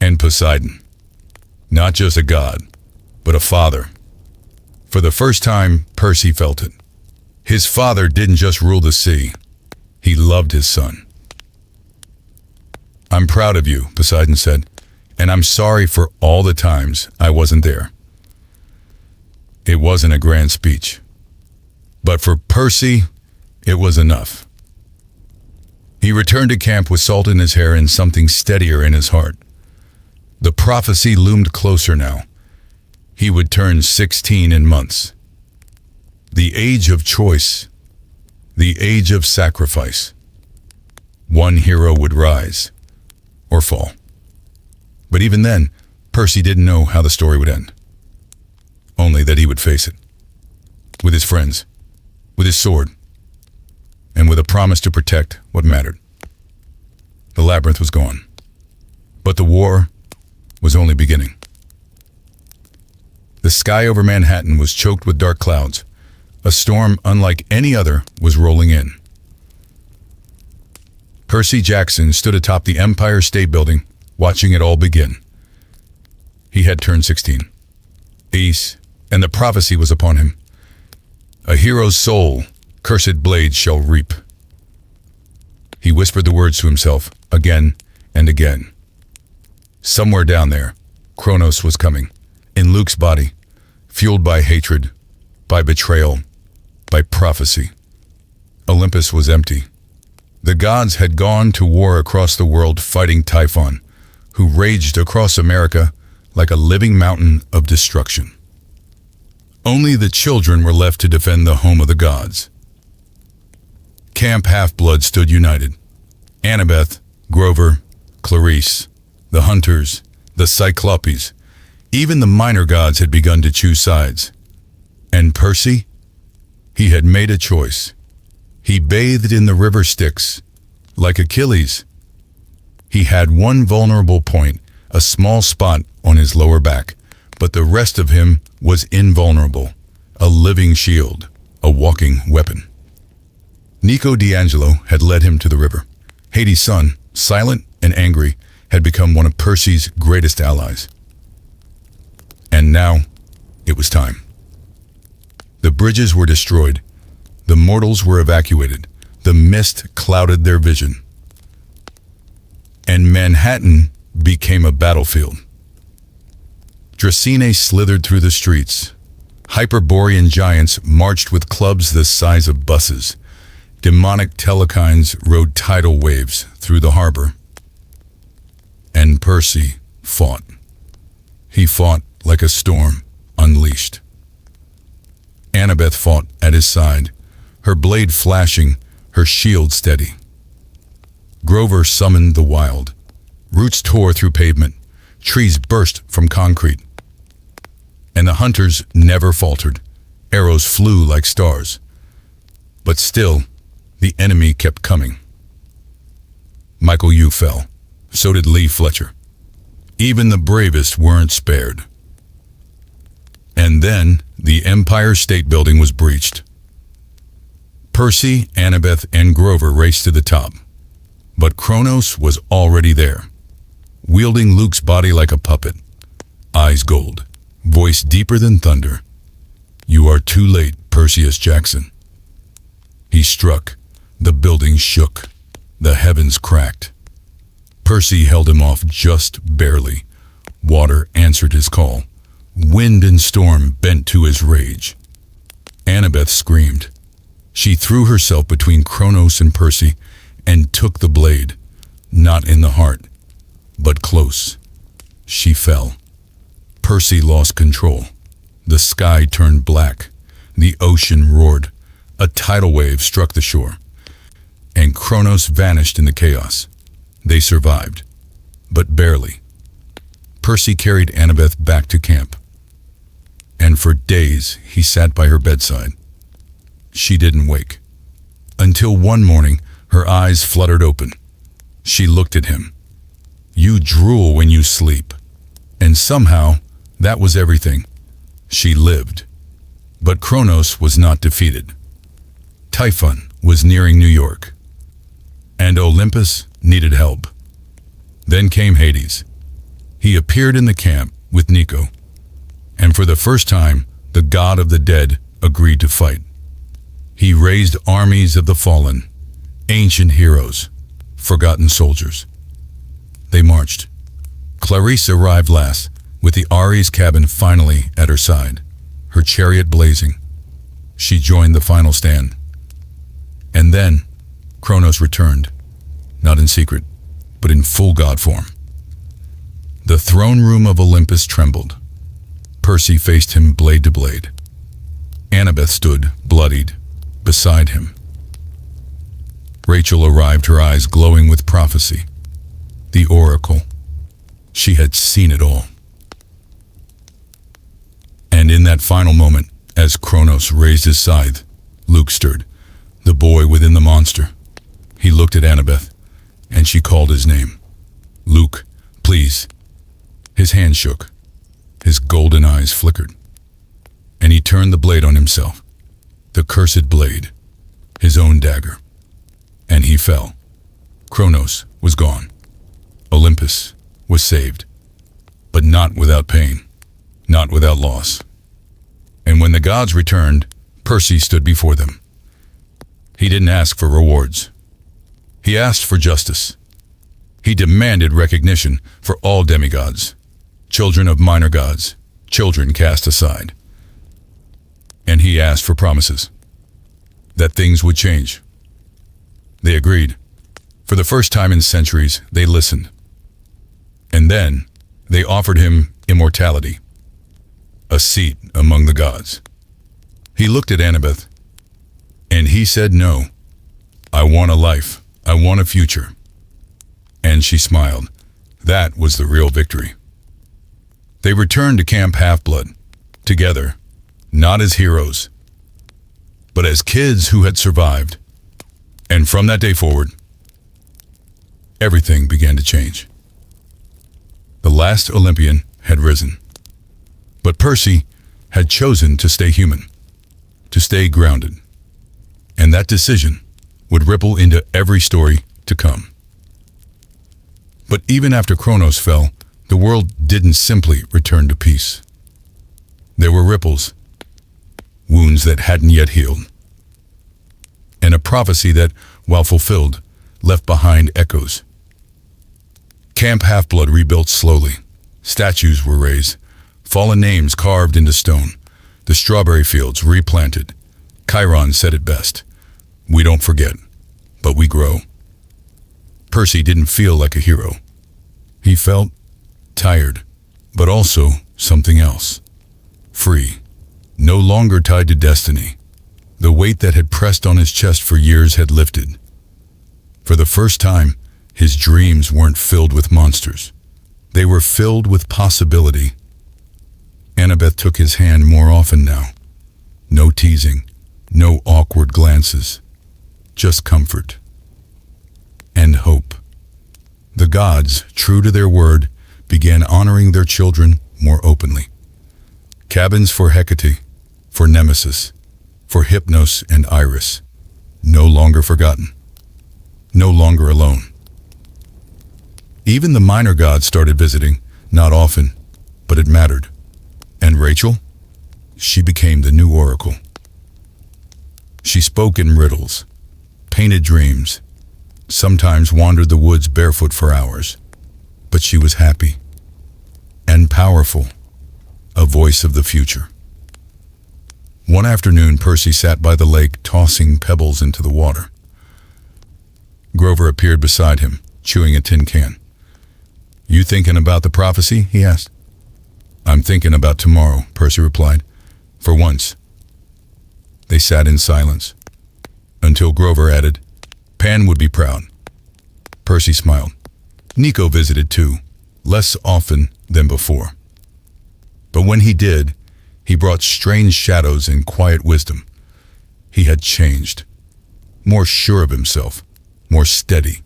And Poseidon, not just a god, but a father. For the first time, Percy felt it. His father didn't just rule the sea, he loved his son. "I'm proud of you," Poseidon said, "and I'm sorry for all the times I wasn't there." It wasn't a grand speech, but for Percy, it was enough. He returned to camp with salt in his hair and something steadier in his heart. The prophecy loomed closer now. He would turn 16 in months. The age of choice, the age of sacrifice. One hero would rise, or fall. But even then, Percy didn't know how the story would end. Only that he would face it. With his friends, with his sword, and with a promise to protect what mattered. The labyrinth was gone, but the war was only beginning. The sky over Manhattan was choked with dark clouds. A storm unlike any other was rolling in. Percy Jackson stood atop the Empire State Building, watching it all begin. He had turned 16. Peace, and the prophecy was upon him. A hero's soul, cursed blades shall reap. He whispered the words to himself, again and again. Somewhere down there, Kronos was coming, in Luke's body, fueled by hatred, by betrayal, by prophecy. Olympus was empty. The gods had gone to war across the world fighting Typhon, who raged across America like a living mountain of destruction. Only the children were left to defend the home of the gods. Camp Half-Blood stood united. Annabeth, Grover, Clarice, the Hunters, the Cyclopes, even the minor gods had begun to choose sides. And Percy? He had made a choice. He bathed in the river Styx, like Achilles. He had one vulnerable point, a small spot on his lower back, but the rest of him was invulnerable, a living shield, a walking weapon. Nico D'Angelo had led him to the river. Hades' son, silent and angry, had become one of Percy's greatest allies. And now, it was time. The bridges were destroyed. The mortals were evacuated. The mist clouded their vision. And Manhattan became a battlefield. Dracene slithered through the streets. Hyperborean giants marched with clubs the size of buses. Demonic telekines rode tidal waves through the harbor. And Percy fought. He fought like a storm unleashed. Annabeth fought at his side, her blade flashing, her shield steady. Grover summoned the wild. Roots tore through pavement, trees burst from concrete. And the hunters never faltered. Arrows flew like stars. But still, the enemy kept coming. Michael Yu fell. So did Lee Fletcher. Even the bravest weren't spared. And then, the Empire State Building was breached. Percy, Annabeth, and Grover raced to the top. But Kronos was already there, wielding Luke's body like a puppet. Eyes gold, voice deeper than thunder. "You are too late, Perseus Jackson." He struck. The building shook. The heavens cracked. Percy held him off just barely. Water answered his call. Wind and storm bent to his rage. Annabeth screamed. She threw herself between Kronos and Percy and took the blade, not in the heart, but close. She fell. Percy lost control. The sky turned black. The ocean roared. A tidal wave struck the shore. And Kronos vanished in the chaos. They survived, but barely. Percy carried Annabeth back to camp. And for days he sat by her bedside. She didn't wake. Until one morning, her eyes fluttered open. She looked at him. "You drool when you sleep." And somehow, that was everything. She lived. But Kronos was not defeated. Typhon was nearing New York. And Olympus needed help. Then came Hades. He appeared in the camp with Nico. And for the first time, the god of the dead agreed to fight. He raised armies of the fallen, ancient heroes, forgotten soldiers. They marched. Clarice arrived last, with the Ares cabin finally at her side, her chariot blazing. She joined the final stand. And then, Kronos returned, not in secret, but in full god form. The throne room of Olympus trembled. Percy faced him blade to blade. Annabeth stood, bloodied, beside him. Rachel arrived, her eyes glowing with prophecy. The oracle. She had seen it all. And in that final moment, as Kronos raised his scythe, Luke stirred, the boy within the monster. He looked at Annabeth, and she called his name. "Luke, please." His hand shook. His golden eyes flickered. And he turned the blade on himself. The cursed blade. His own dagger. And he fell. Kronos was gone. Olympus was saved. But not without pain. Not without loss. And when the gods returned, Percy stood before them. He didn't ask for rewards. He asked for justice. He demanded recognition for all demigods, children of minor gods, children cast aside. And he asked for promises, that things would change. They agreed. For the first time in centuries, they listened. And then, they offered him immortality, a seat among the gods. He looked at Annabeth, and he said no. "I want a life. I want a future." And she smiled. That was the real victory. They returned to Camp Half-Blood, together, not as heroes, but as kids who had survived. And from that day forward, everything began to change. The last Olympian had risen, but Percy had chosen to stay human, to stay grounded. And that decision would ripple into every story to come. But even after Kronos fell, the world didn't simply return to peace. There were ripples, wounds that hadn't yet healed, and a prophecy that, while fulfilled, left behind echoes. Camp Half-Blood rebuilt slowly. Statues were raised, fallen names carved into stone, the strawberry fields replanted. Chiron said it best: "We don't forget, but we grow." Percy didn't feel like a hero. He felt tired, but also something else. Free, no longer tied to destiny. The weight that had pressed on his chest for years had lifted. For the first time, his dreams weren't filled with monsters. They were filled with possibility. Annabeth took his hand more often now. No teasing, no awkward glances, just comfort and hope. The gods, true to their word, began honoring their children more openly. Cabins for Hecate, for Nemesis, for Hypnos and Iris, no longer forgotten, no longer alone. Even the minor gods started visiting, not often, but it mattered. And Rachel? She became the new oracle. She spoke in riddles, painted dreams, sometimes wandered the woods barefoot for hours. But she was happy and powerful, a voice of the future. One afternoon, Percy sat by the lake, tossing pebbles into the water. Grover appeared beside him, chewing a tin can. "You thinking about the prophecy?" he asked. "I'm thinking about tomorrow," Percy replied. "For once." They sat in silence, until Grover added, "Pan would be proud." Percy smiled. Nico visited too, less often than before. But when he did, he brought strange shadows and quiet wisdom. He had changed, more sure of himself, more steady.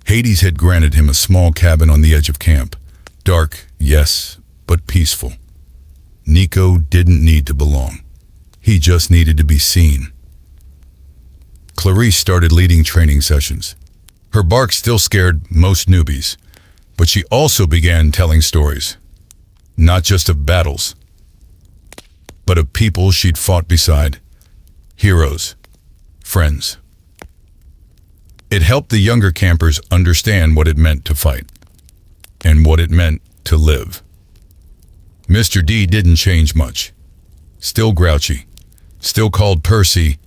Hades had granted him a small cabin on the edge of camp. Dark, yes, but peaceful. Nico didn't need to belong. He just needed to be seen. Clarice started leading training sessions. Her bark still scared most newbies, but she also began telling stories. Not just of battles, but of people she'd fought beside. Heroes, friends. It helped the younger campers understand what it meant to fight, and what it meant to live. Mr. D didn't change much. Still grouchy, still called Percy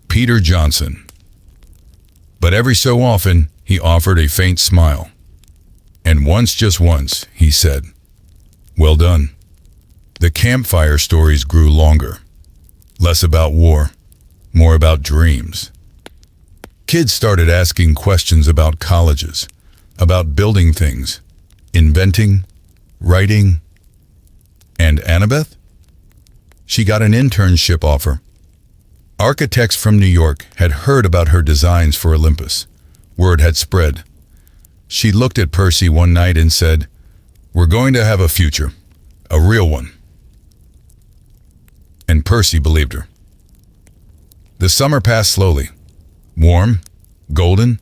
Peter Johnson. But every so often, he offered a faint smile. And once, just once, he said, "Well done." The campfire stories grew longer. Less about war, more about dreams. Kids started asking questions about colleges, about building things, inventing, writing. And Annabeth? She got an internship offer. Architects from New York had heard about her designs for Olympus. Word had spread. She looked at Percy one night and said, "We're going to have a future, a real one." And Percy believed her. The summer passed slowly, warm, golden,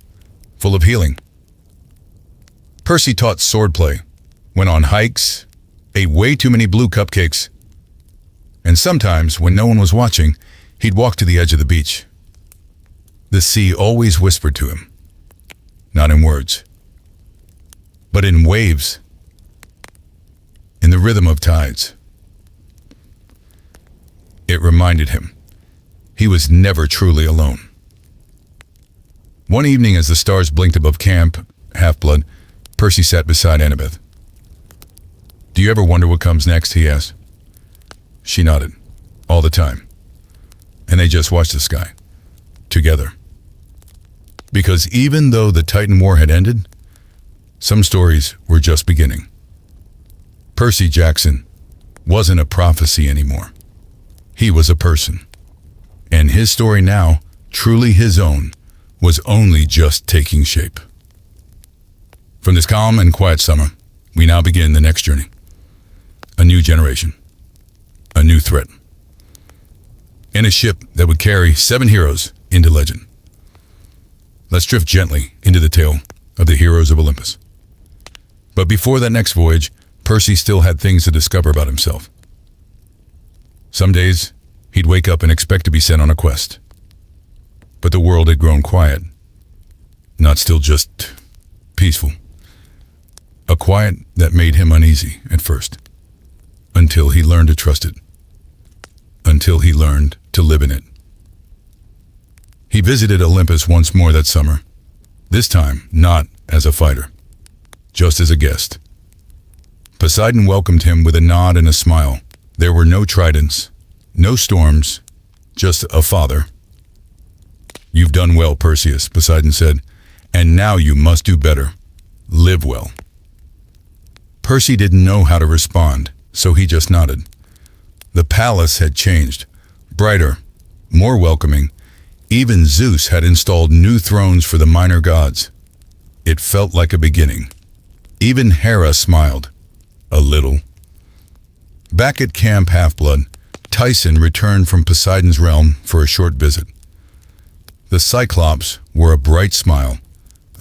full of healing. Percy taught swordplay, went on hikes, ate way too many blue cupcakes, and sometimes, when no one was watching, he'd walk to the edge of the beach. The sea always whispered to him, not in words, but in waves, in the rhythm of tides. It reminded him he was never truly alone. One evening, as the stars blinked above Camp Half-Blood, Percy sat beside Annabeth. "Do you ever wonder what comes next?" he asked. She nodded. All the time. And they just watched the sky. Together. Because even though the Titan War had ended, some stories were just beginning. Percy Jackson wasn't a prophecy anymore. He was a person. And his story now, truly his own, was only just taking shape. From this calm and quiet summer, we now begin the next journey. A new generation. A new threat. In a ship that would carry 7 heroes into legend. Let's drift gently into the tale of the heroes of Olympus. But before that next voyage, Percy still had things to discover about himself. Some days, he'd wake up and expect to be sent on a quest. But the world had grown quiet. Not still, just peaceful. A quiet that made him uneasy at first. Until he learned to trust it. Until he learned to live in it. He visited Olympus once more that summer. This time, not as a fighter. Just as a guest. Poseidon welcomed him with a nod and a smile. There were no tridents, no storms, just a father. "You've done well, Perseus," Poseidon said, "and now you must do better. Live well." Percy didn't know how to respond, so he just nodded. The palace had changed, brighter, more welcoming. Even Zeus had installed new thrones for the minor gods. It felt like a beginning. Even Hera smiled. A little. Back at Camp Half-Blood, Tyson returned from Poseidon's realm for a short visit. The Cyclops wore a bright smile,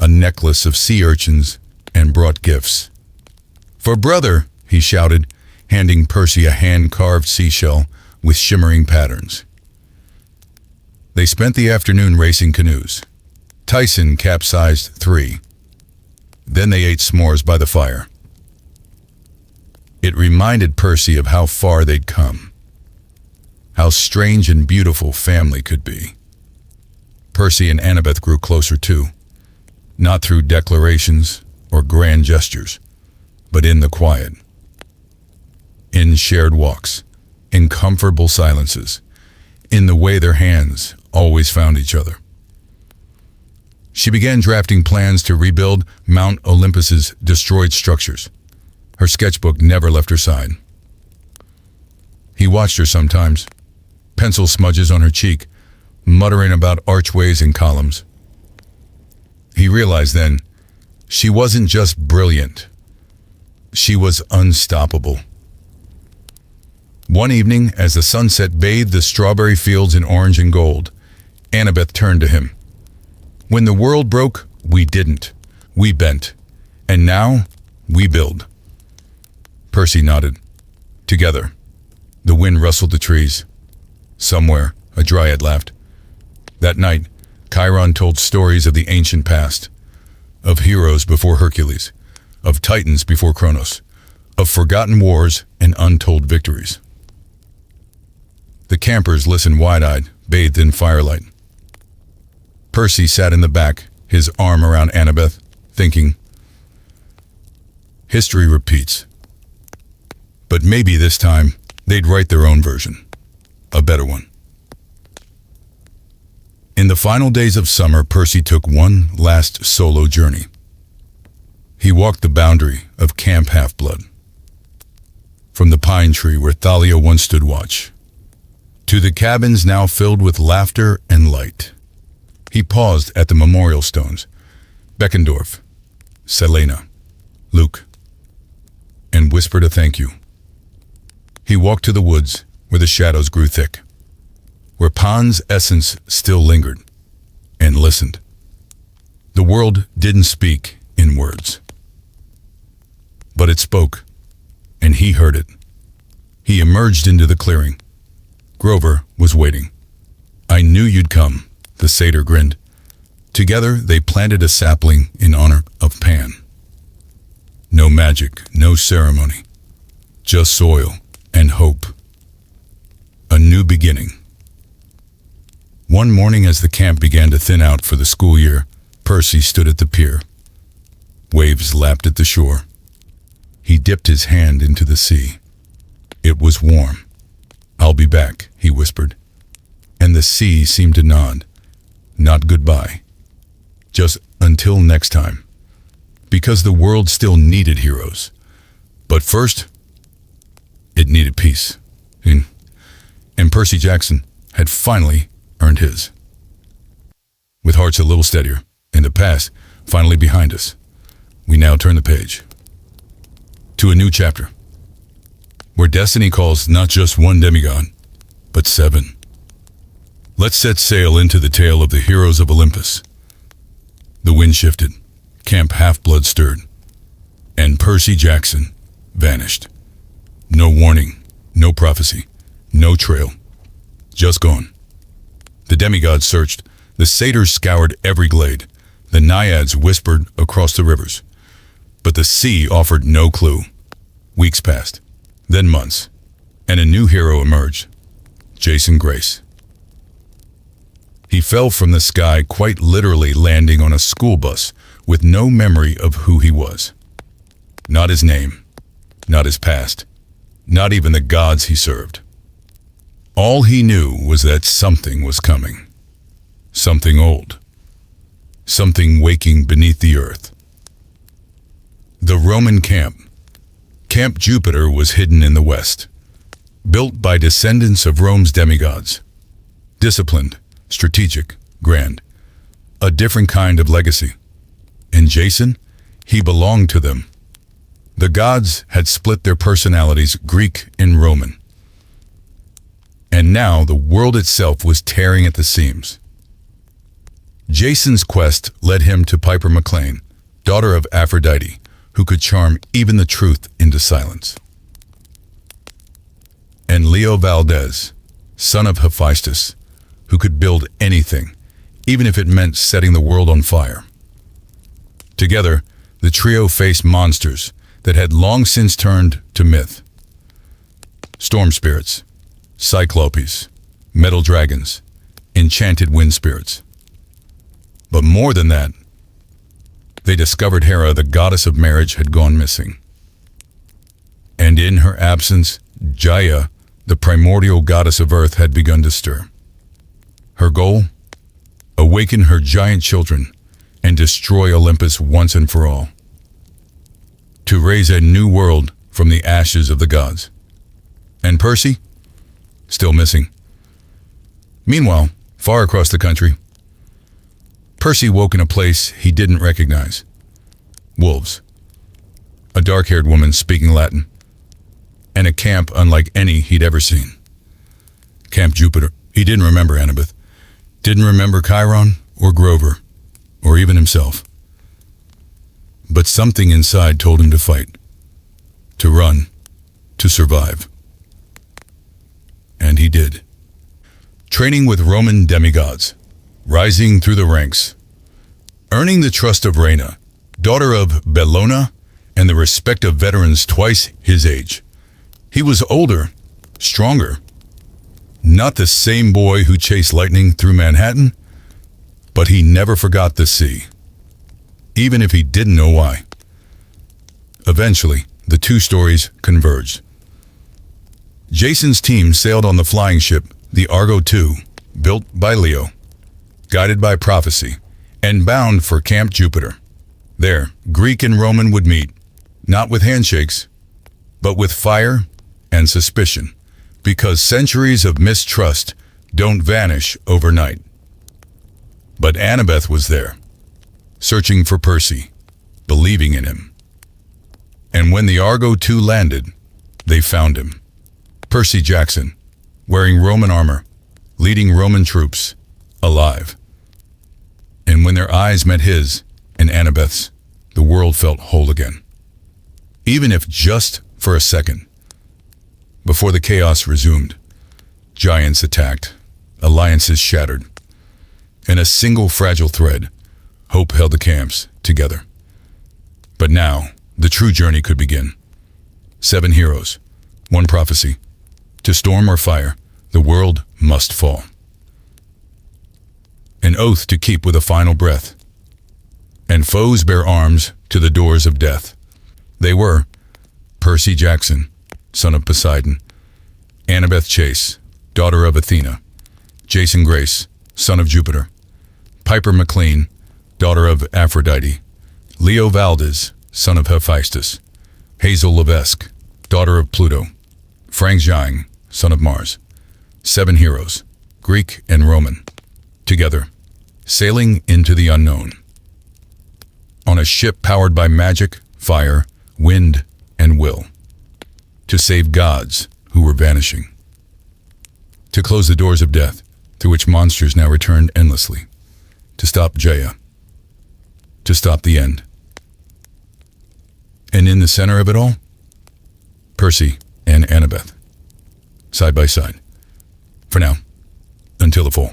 a necklace of sea urchins, and brought gifts. "For brother," he shouted, handing Percy a hand-carved seashell with shimmering patterns. They spent the afternoon racing canoes. Tyson capsized 3. Then they ate s'mores by the fire. It reminded Percy of how far they'd come. How strange and beautiful family could be. Percy and Annabeth grew closer too, not through declarations or grand gestures, but in the quiet. In shared walks, in comfortable silences, in the way their hands always found each other. She began drafting plans to rebuild Mount Olympus's destroyed structures. Her sketchbook never left her side. He watched her sometimes, pencil smudges on her cheek, muttering about archways and columns. He realized then, she wasn't just brilliant. She was unstoppable. One evening, as the sunset bathed the strawberry fields in orange and gold, Annabeth turned to him. "When the world broke, we didn't. We bent. And now, we build." Percy nodded. Together. The wind rustled the trees. Somewhere, a dryad laughed. That night, Chiron told stories of the ancient past. Of heroes before Hercules. Of titans before Kronos. Of forgotten wars and untold victories. The campers listened wide-eyed, bathed in firelight. Percy sat in the back, his arm around Annabeth, thinking, history repeats. But maybe this time, they'd write their own version. A better one. In the final days of summer, Percy took one last solo journey. He walked the boundary of Camp Half-Blood. From the pine tree where Thalia once stood watch, to the cabins now filled with laughter and light. He paused at the memorial stones, Beckendorf, Selena, Luke, and whispered a thank you. He walked to the woods where the shadows grew thick, where Pan's essence still lingered, and listened. The world didn't speak in words, but it spoke, and he heard it. He emerged into the clearing. Grover was waiting. "I knew you'd come," the satyr grinned. Together they planted a sapling in honor of Pan. No magic, no ceremony, just soil and hope. A new beginning. One morning as the camp began to thin out for the school year, Percy stood at the pier. Waves lapped at the shore. He dipped his hand into the sea. It was warm. "I'll be back," he whispered. And the sea seemed to nod. Not goodbye. Just until next time. Because the world still needed heroes. But first, it needed peace. And Percy Jackson had finally earned his. With hearts a little steadier, and the past finally behind us, we now turn the page to a new chapter, where destiny calls not just one demigod, but 7. Let's set sail into the tale of the heroes of Olympus. The wind shifted, Camp Half-Blood stirred, and Percy Jackson vanished. No warning, no prophecy, no trail, just gone. The demigods searched, the satyrs scoured every glade, the naiads whispered across the rivers, but the sea offered no clue. Weeks passed, then months, and a new hero emerged, Jason Grace. He fell from the sky, quite literally landing on a school bus with no memory of who he was. Not his name, not his past, not even the gods he served. All he knew was that something was coming. Something old. Something waking beneath the earth. The Roman camp, Camp Jupiter, was hidden in the west, built by descendants of Rome's demigods. Disciplined, strategic, grand. A different kind of legacy. And Jason, he belonged to them. The gods had split their personalities, Greek and Roman. And now the world itself was tearing at the seams. Jason's quest led him to Piper McLean, daughter of Aphrodite, who could charm even the truth into silence. And Leo Valdez, son of Hephaestus, who could build anything, even if it meant setting the world on fire. Together, the trio faced monsters that had long since turned to myth. Storm spirits, cyclopes, metal dragons, enchanted wind spirits. But more than that, they discovered Hera, the goddess of marriage, had gone missing. And in her absence, Gaia, the primordial goddess of earth, had begun to stir. Her goal? Awaken her giant children and destroy Olympus once and for all. To raise a new world from the ashes of the gods. And Percy? Still missing. Meanwhile, far across the country, Percy woke in a place he didn't recognize. Wolves. A dark-haired woman speaking Latin. And a camp unlike any he'd ever seen. Camp Jupiter. He didn't remember Annabeth. Didn't remember Chiron or Grover, or even himself. But something inside told him to fight, to run, to survive. And he did. Training with Roman demigods, rising through the ranks, earning the trust of Rhena, daughter of Bellona, and the respect of veterans twice his age. He was older, stronger. Not the same boy who chased lightning through Manhattan, but he never forgot the sea, even if he didn't know why. Eventually, the two stories converged. Jason's team sailed on the flying ship, the Argo II, built by Leo, guided by prophecy, and bound for Camp Jupiter. There, Greek and Roman would meet, not with handshakes, but with fire and suspicion, because centuries of mistrust don't vanish overnight. But Annabeth was there, searching for Percy, believing in him. And when the Argo II landed, they found him. Percy Jackson, wearing Roman armor, leading Roman troops, alive. And when their eyes met his and Annabeth's, the world felt whole again. Even if just for a second. Before the chaos resumed, giants attacked, alliances shattered. In a single fragile thread, hope held the camps together. But now, the true journey could begin. 7 heroes, 1 prophecy. To storm or fire, the world must fall. An oath to keep with a final breath. And foes bear arms to the doors of death. They were Percy Jackson, son of Poseidon, Annabeth Chase, daughter of Athena, Jason Grace, son of Jupiter, Piper McLean, daughter of Aphrodite, Leo Valdez, son of Hephaestus, Hazel Levesque, daughter of Pluto, Frank Zhang, son of Mars. 7 heroes, Greek and Roman, together, sailing into the unknown. On a ship powered by magic, fire, wind, and will. To save gods who were vanishing. To close the doors of death, through which monsters now returned endlessly. To stop Jaya. To stop the end. And in the center of it all, Percy and Annabeth. Side by side. For now. Until the fall.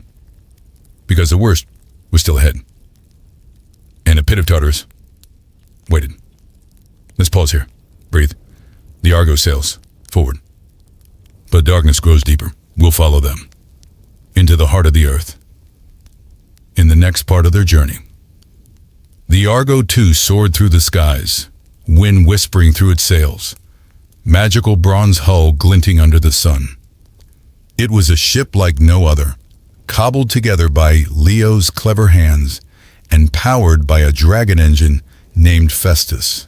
Because the worst was still ahead. And a pit of Tartarus waited. Let's pause here. Breathe. The Argo sails forward. But darkness grows deeper. We'll follow them. Into the heart of the earth. In the next part of their journey. The Argo too soared through the skies, wind whispering through its sails, magical bronze hull glinting under the sun. It was a ship like no other, cobbled together by Leo's clever hands and powered by a dragon engine named Festus.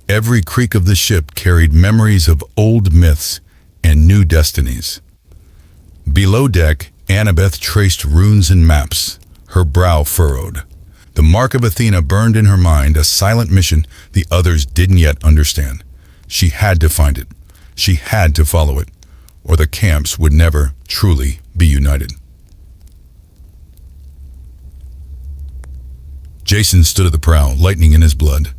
Every creak of the ship carried memories of old myths and new destinies. Below deck, Annabeth traced runes and maps, her brow furrowed. The mark of Athena burned in her mind, a silent mission the others didn't yet understand. She had to find it. She had to follow it, or the camps would never truly be united. Jason stood at the prow, lightning in his blood.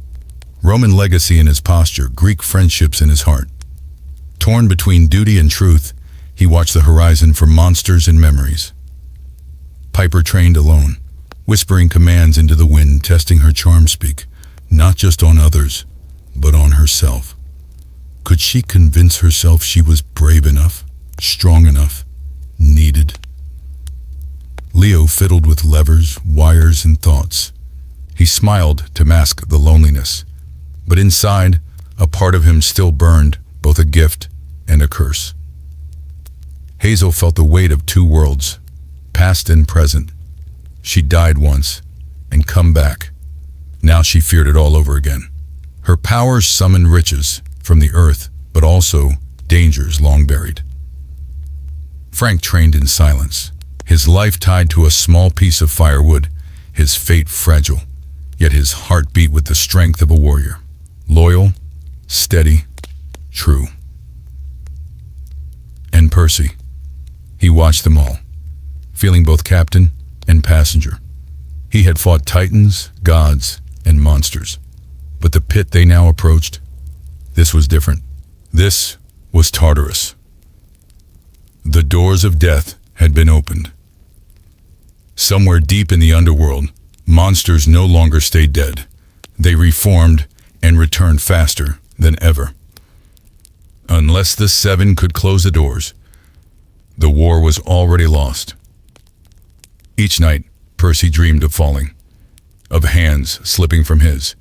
Roman legacy in his posture, Greek friendships in his heart. Torn between duty and truth, he watched the horizon for monsters and memories. Piper trained alone, whispering commands into the wind, testing her charm speak, not just on others, but on herself. Could she convince herself she was brave enough, strong enough, needed? Leo fiddled with levers, wires, and thoughts. He smiled to mask the loneliness, but inside, a part of him still burned, both a gift and a curse. Hazel felt the weight of two worlds, past and present. She died once, and come back. Now she feared it all over again. Her powers summoned riches from the earth, but also dangers long buried. Frank trained in silence, his life tied to a small piece of firewood, his fate fragile, yet his heart beat with the strength of a warrior. Loyal, steady, true. And Percy. He watched them all, feeling both captain and passenger. He had fought titans, gods, and monsters. But the pit they now approached, this was different. This was Tartarus. The doors of death had been opened. Somewhere deep in the underworld, monsters no longer stayed dead. They reformed and returned faster than ever. Unless the seven could close the doors, the war was already lost. Each night, Percy dreamed of falling, of hands slipping from his,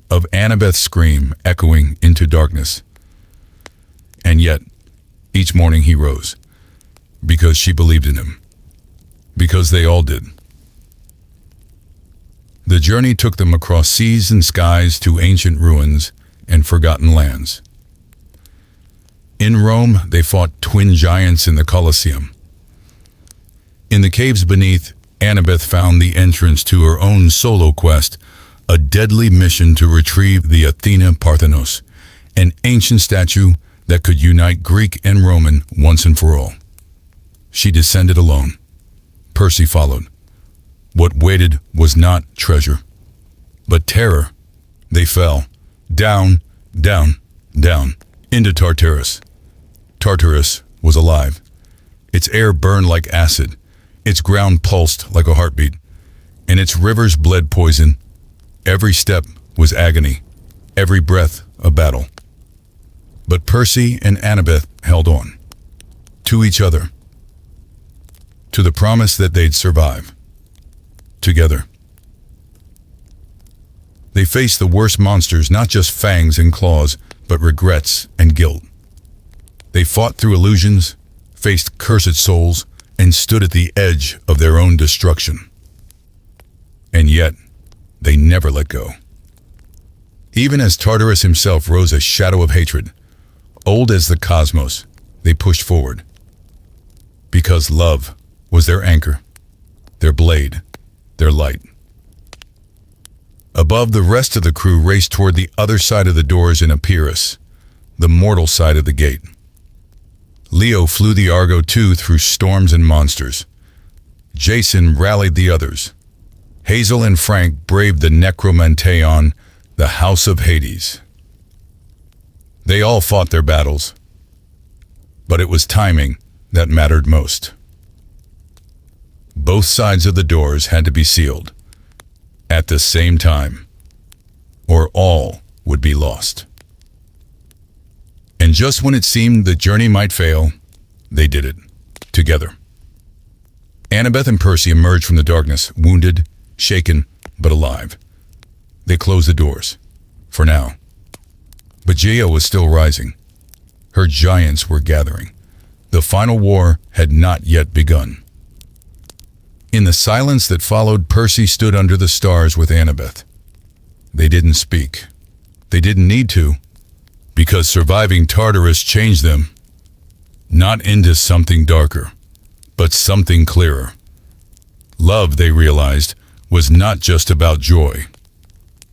of Annabeth's scream echoing into darkness. And yet, each morning he rose, because she believed in him, because they all did. The journey took them across seas and skies to ancient ruins and forgotten lands. In Rome, they fought twin giants in the Colosseum. In the caves beneath, Annabeth found the entrance to her own solo quest, a deadly mission to retrieve the Athena Parthenos, an ancient statue that could unite Greek and Roman once and for all. She descended alone. Percy followed. What waited was not treasure, but terror. They fell, down, down, down, into Tartarus. Tartarus was alive. Its air burned like acid, its ground pulsed like a heartbeat, and its rivers bled poison. Every step was agony, every breath a battle. But Percy and Annabeth held on. To each other. To the promise that they'd survive. Together. They faced the worst monsters, not just fangs and claws, but regrets and guilt. They fought through illusions, faced cursed souls, and stood at the edge of their own destruction. And yet, they never let go. Even as Tartarus himself rose a shadow of hatred, old as the cosmos, they pushed forward. Because love was their anchor. their blade, their light. Above, the rest of the crew raced toward the other side of the doors in Epirus, the mortal side of the gate. Leo flew the Argo II through storms and monsters. Jason rallied the others. Hazel and Frank braved the Necromanteon, the House of Hades. They all fought their battles, but it was timing that mattered most. Both sides of the doors had to be sealed at the same time, or all would be lost. And just when it seemed the journey might fail, they did it, together. Annabeth and Percy emerged from the darkness, wounded, shaken, but alive. They closed the doors, for now. But Gaia was still rising. Her giants were gathering. The final war had not yet begun. In the silence that followed, Percy stood under the stars with Annabeth. They didn't speak. They didn't need to, because surviving Tartarus changed them, not into something darker, but something clearer. Love, they realized, was not just about joy.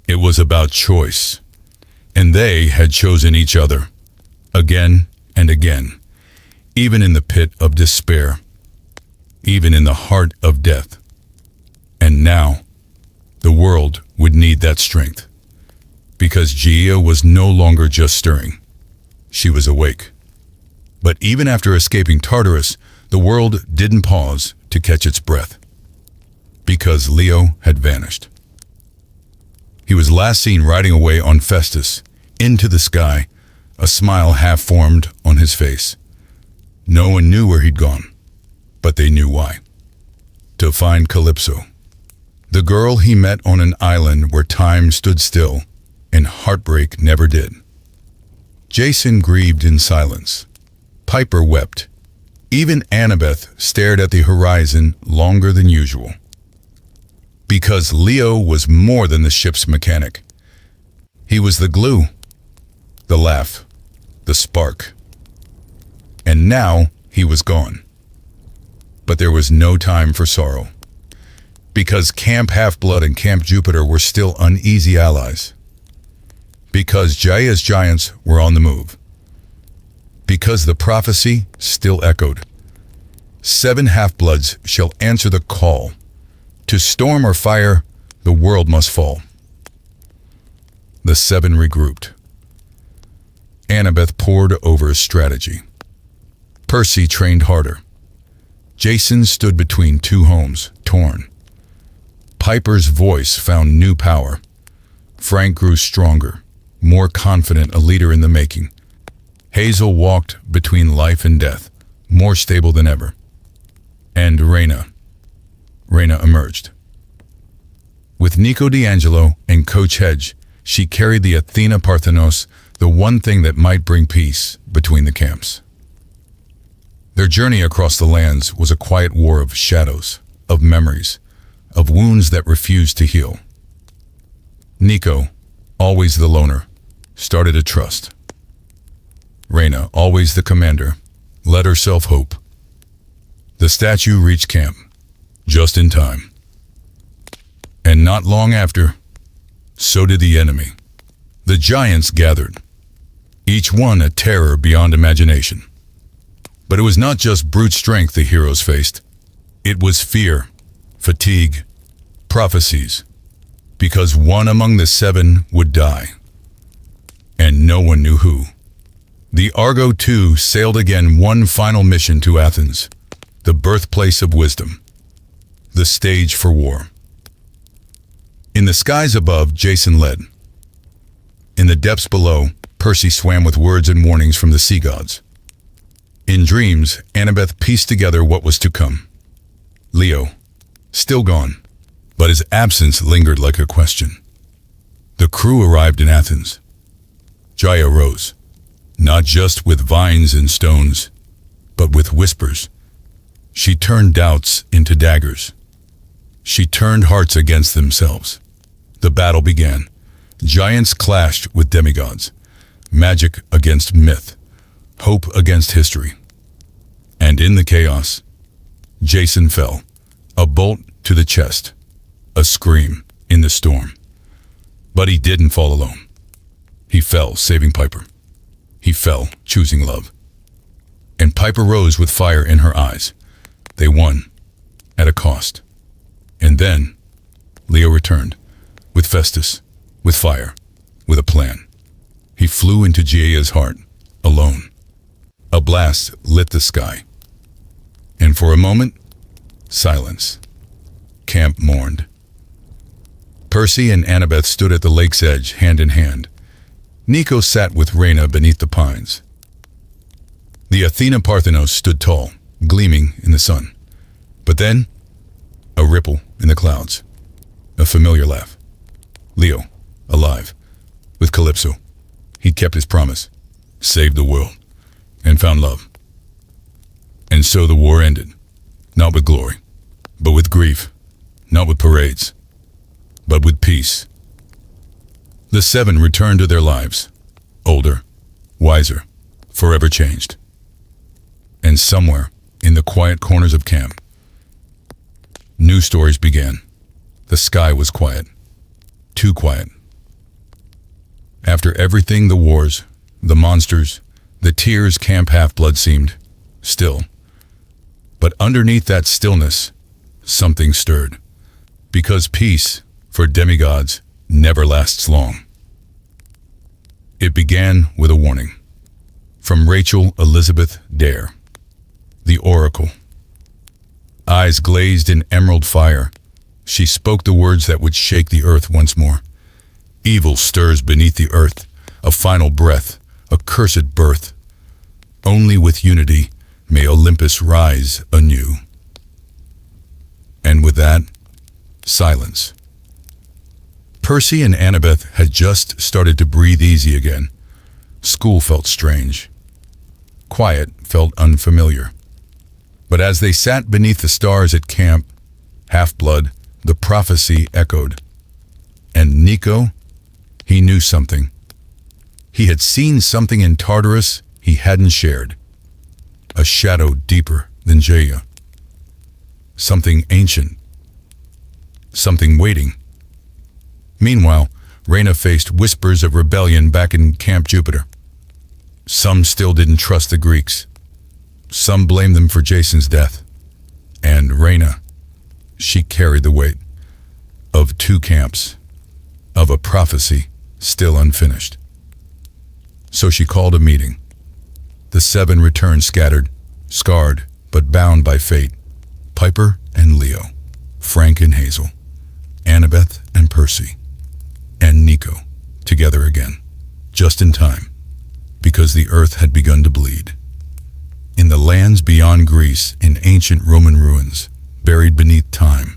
It was about choice. And they had chosen each other, again and again, even in the pit of despair, even in the heart of death. And now, the world would need that strength, because Gaia was no longer just stirring. She was awake. But even after escaping Tartarus, the world didn't pause to catch its breath, because Leo had vanished. He was last seen riding away on Festus, into the sky, a smile half formed on his face. No one knew where he'd gone, but they knew why. To find Calypso, the girl he met on an island where time stood still and heartbreak never did. Jason grieved in silence. Piper wept. Even Annabeth stared at the horizon longer than usual. Because Leo was more than the ship's mechanic. He was the glue, the laugh, the spark. And now he was gone. But there was no time for sorrow, because Camp Half-Blood and Camp Jupiter were still uneasy allies. Because Gaia's giants were on the move. Because the prophecy still echoed. 7 half-bloods shall answer the call. To storm or fire, the world must fall. The 7 regrouped. Annabeth pored over a strategy. Percy trained harder. Jason stood between 2 homes, torn. Piper's voice found new power. Frank grew stronger, more confident, a leader in the making. Hazel walked between life and death, more stable than ever. And Reyna emerged. With Nico D'Angelo and Coach Hedge, she carried the Athena Parthenos, the one thing that might bring peace between the camps. Their journey across the lands was a quiet war of shadows, of memories, of wounds that refused to heal. Nico, always the loner, started to trust. Reyna, always the commander, let herself hope. The statue reached camp, just in time. And not long after, so did the enemy. The giants gathered, each one a terror beyond imagination. But it was not just brute strength the heroes faced. It was fear, fatigue, prophecies, because one among the 7 would die. And no one knew who. The Argo II sailed again, one final mission to Athens, the birthplace of wisdom, the stage for war. In the skies above, Jason led. In the depths below, Percy swam with words and warnings from the sea gods. In dreams, Annabeth pieced together what was to come. Leo, still gone, but his absence lingered like a question. The crew arrived in Athens. Gaia rose, not just with vines and stones, but with whispers. She turned doubts into daggers. She turned hearts against themselves. The battle began. Giants clashed with demigods. Magic against myth. Hope against history. And in the chaos, Jason fell, a bolt to the chest, a scream in the storm. But he didn't fall alone. He fell, saving Piper. He fell, choosing love. And Piper rose with fire in her eyes. They won, at a cost. And then, Leo returned, with Festus, with fire, with a plan. He flew into Gia's heart, alone. A blast lit the sky. And for a moment, silence. Camp mourned. Percy and Annabeth stood at the lake's edge, hand in hand. Nico sat with Reyna beneath the pines. The Athena Parthenos stood tall, gleaming in the sun. But then, a ripple in the clouds. A familiar laugh. Leo, alive, with Calypso. He'd kept his promise, saved the world, and found love. And so the war ended, not with glory, but with grief, not with parades, but with peace. The seven returned to their lives, older, wiser, forever changed. And somewhere, in the quiet corners of camp, new stories began. The sky was quiet, too quiet. After everything, the wars, the monsters, the tears, Camp Half-Blood seemed still. But underneath that stillness, something stirred. Because peace, for demigods, never lasts long. It began with a warning. From Rachel Elizabeth Dare, the Oracle. Eyes glazed in emerald fire, she spoke the words that would shake the earth once more. Evil stirs beneath the earth, a final breath, a cursed birth. Only with unity may Olympus rise anew. And with that, silence. Percy and Annabeth had just started to breathe easy again. School felt strange. Quiet felt unfamiliar. But as they sat beneath the stars at camp, Half-Blood, the prophecy echoed. And Nico, he knew something. He had seen something in Tartarus he hadn't shared. A shadow deeper than Gia. Something ancient. Something waiting. Meanwhile, Reyna faced whispers of rebellion back in Camp Jupiter. Some still didn't trust the Greeks. Some blamed them for Jason's death. And Reyna, she carried the weight of two camps, of a prophecy still unfinished. So she called a meeting. The seven returned scattered, scarred, but bound by fate. Piper and Leo, Frank and Hazel, Annabeth and Percy, and Nico, together again, just in time, because the earth had begun to bleed. In the lands beyond Greece, in ancient Roman ruins, buried beneath time,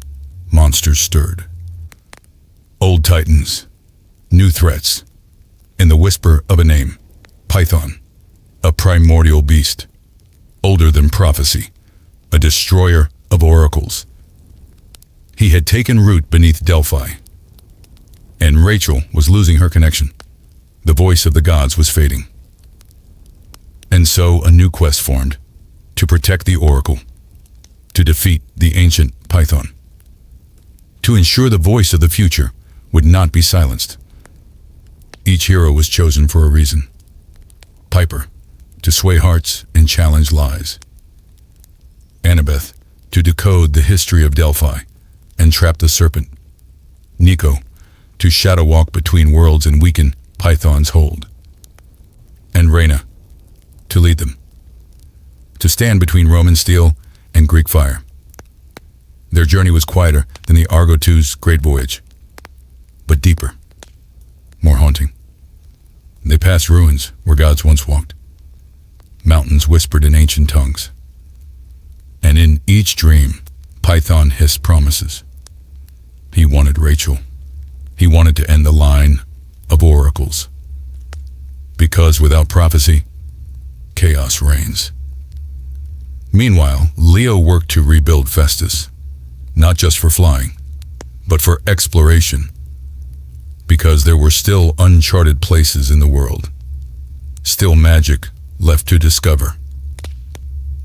monsters stirred. Old titans, new threats, in the whisper of a name, Python, a primordial beast, older than prophecy, a destroyer of oracles. He had taken root beneath Delphi, and Rachel was losing her connection. The voice of the gods was fading. And so a new quest formed, to protect the oracle, to defeat the ancient Python, to ensure the voice of the future would not be silenced. Each hero was chosen for a reason. Piper, to sway hearts and challenge lies. Annabeth, to decode the history of Delphi and trap the serpent. Nico, to shadow walk between worlds and weaken Python's hold. And Reyna, to lead them, to stand between Roman steel and Greek fire. Their journey was quieter than the Argo II's great voyage, but deeper, more haunting. They passed ruins where gods once walked. Mountains whispered in ancient tongues. And in each dream, Python hissed promises. He wanted Rachel. He wanted to end the line of oracles. Because without prophecy, chaos reigns. Meanwhile, Leo worked to rebuild Festus, not just for flying, but for exploration. Because there were still uncharted places in the world, still magic left to discover.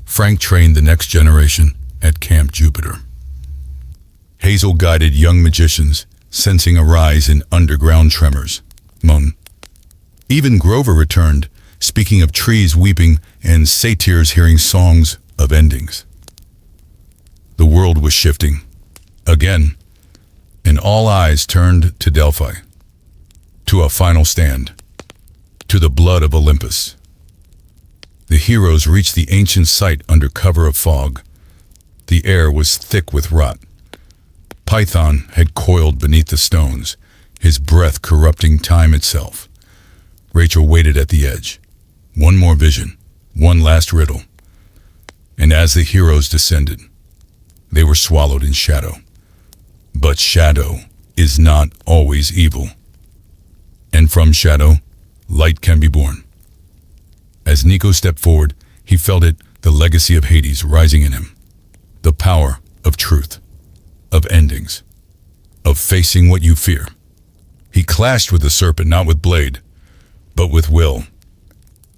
Frank trained the next generation at Camp Jupiter. Hazel guided young magicians, sensing a rise in underground tremors. Moan. Even Grover returned, speaking of trees weeping and satyrs hearing songs of endings. The world was shifting. Again, and all eyes turned to Delphi. To a final stand. To the blood of Olympus. The heroes reached the ancient site under cover of fog. The air was thick with rot. Python had coiled beneath the stones, his breath corrupting time itself. Rachel waited at the edge. One more vision, one last riddle. And as the heroes descended, they were swallowed in shadow. But shadow is not always evil. And from shadow, light can be born. As Nico stepped forward, he felt it, the legacy of Hades rising in him. The power of truth, of endings, of facing what you fear. He clashed with the serpent not with blade, but with will.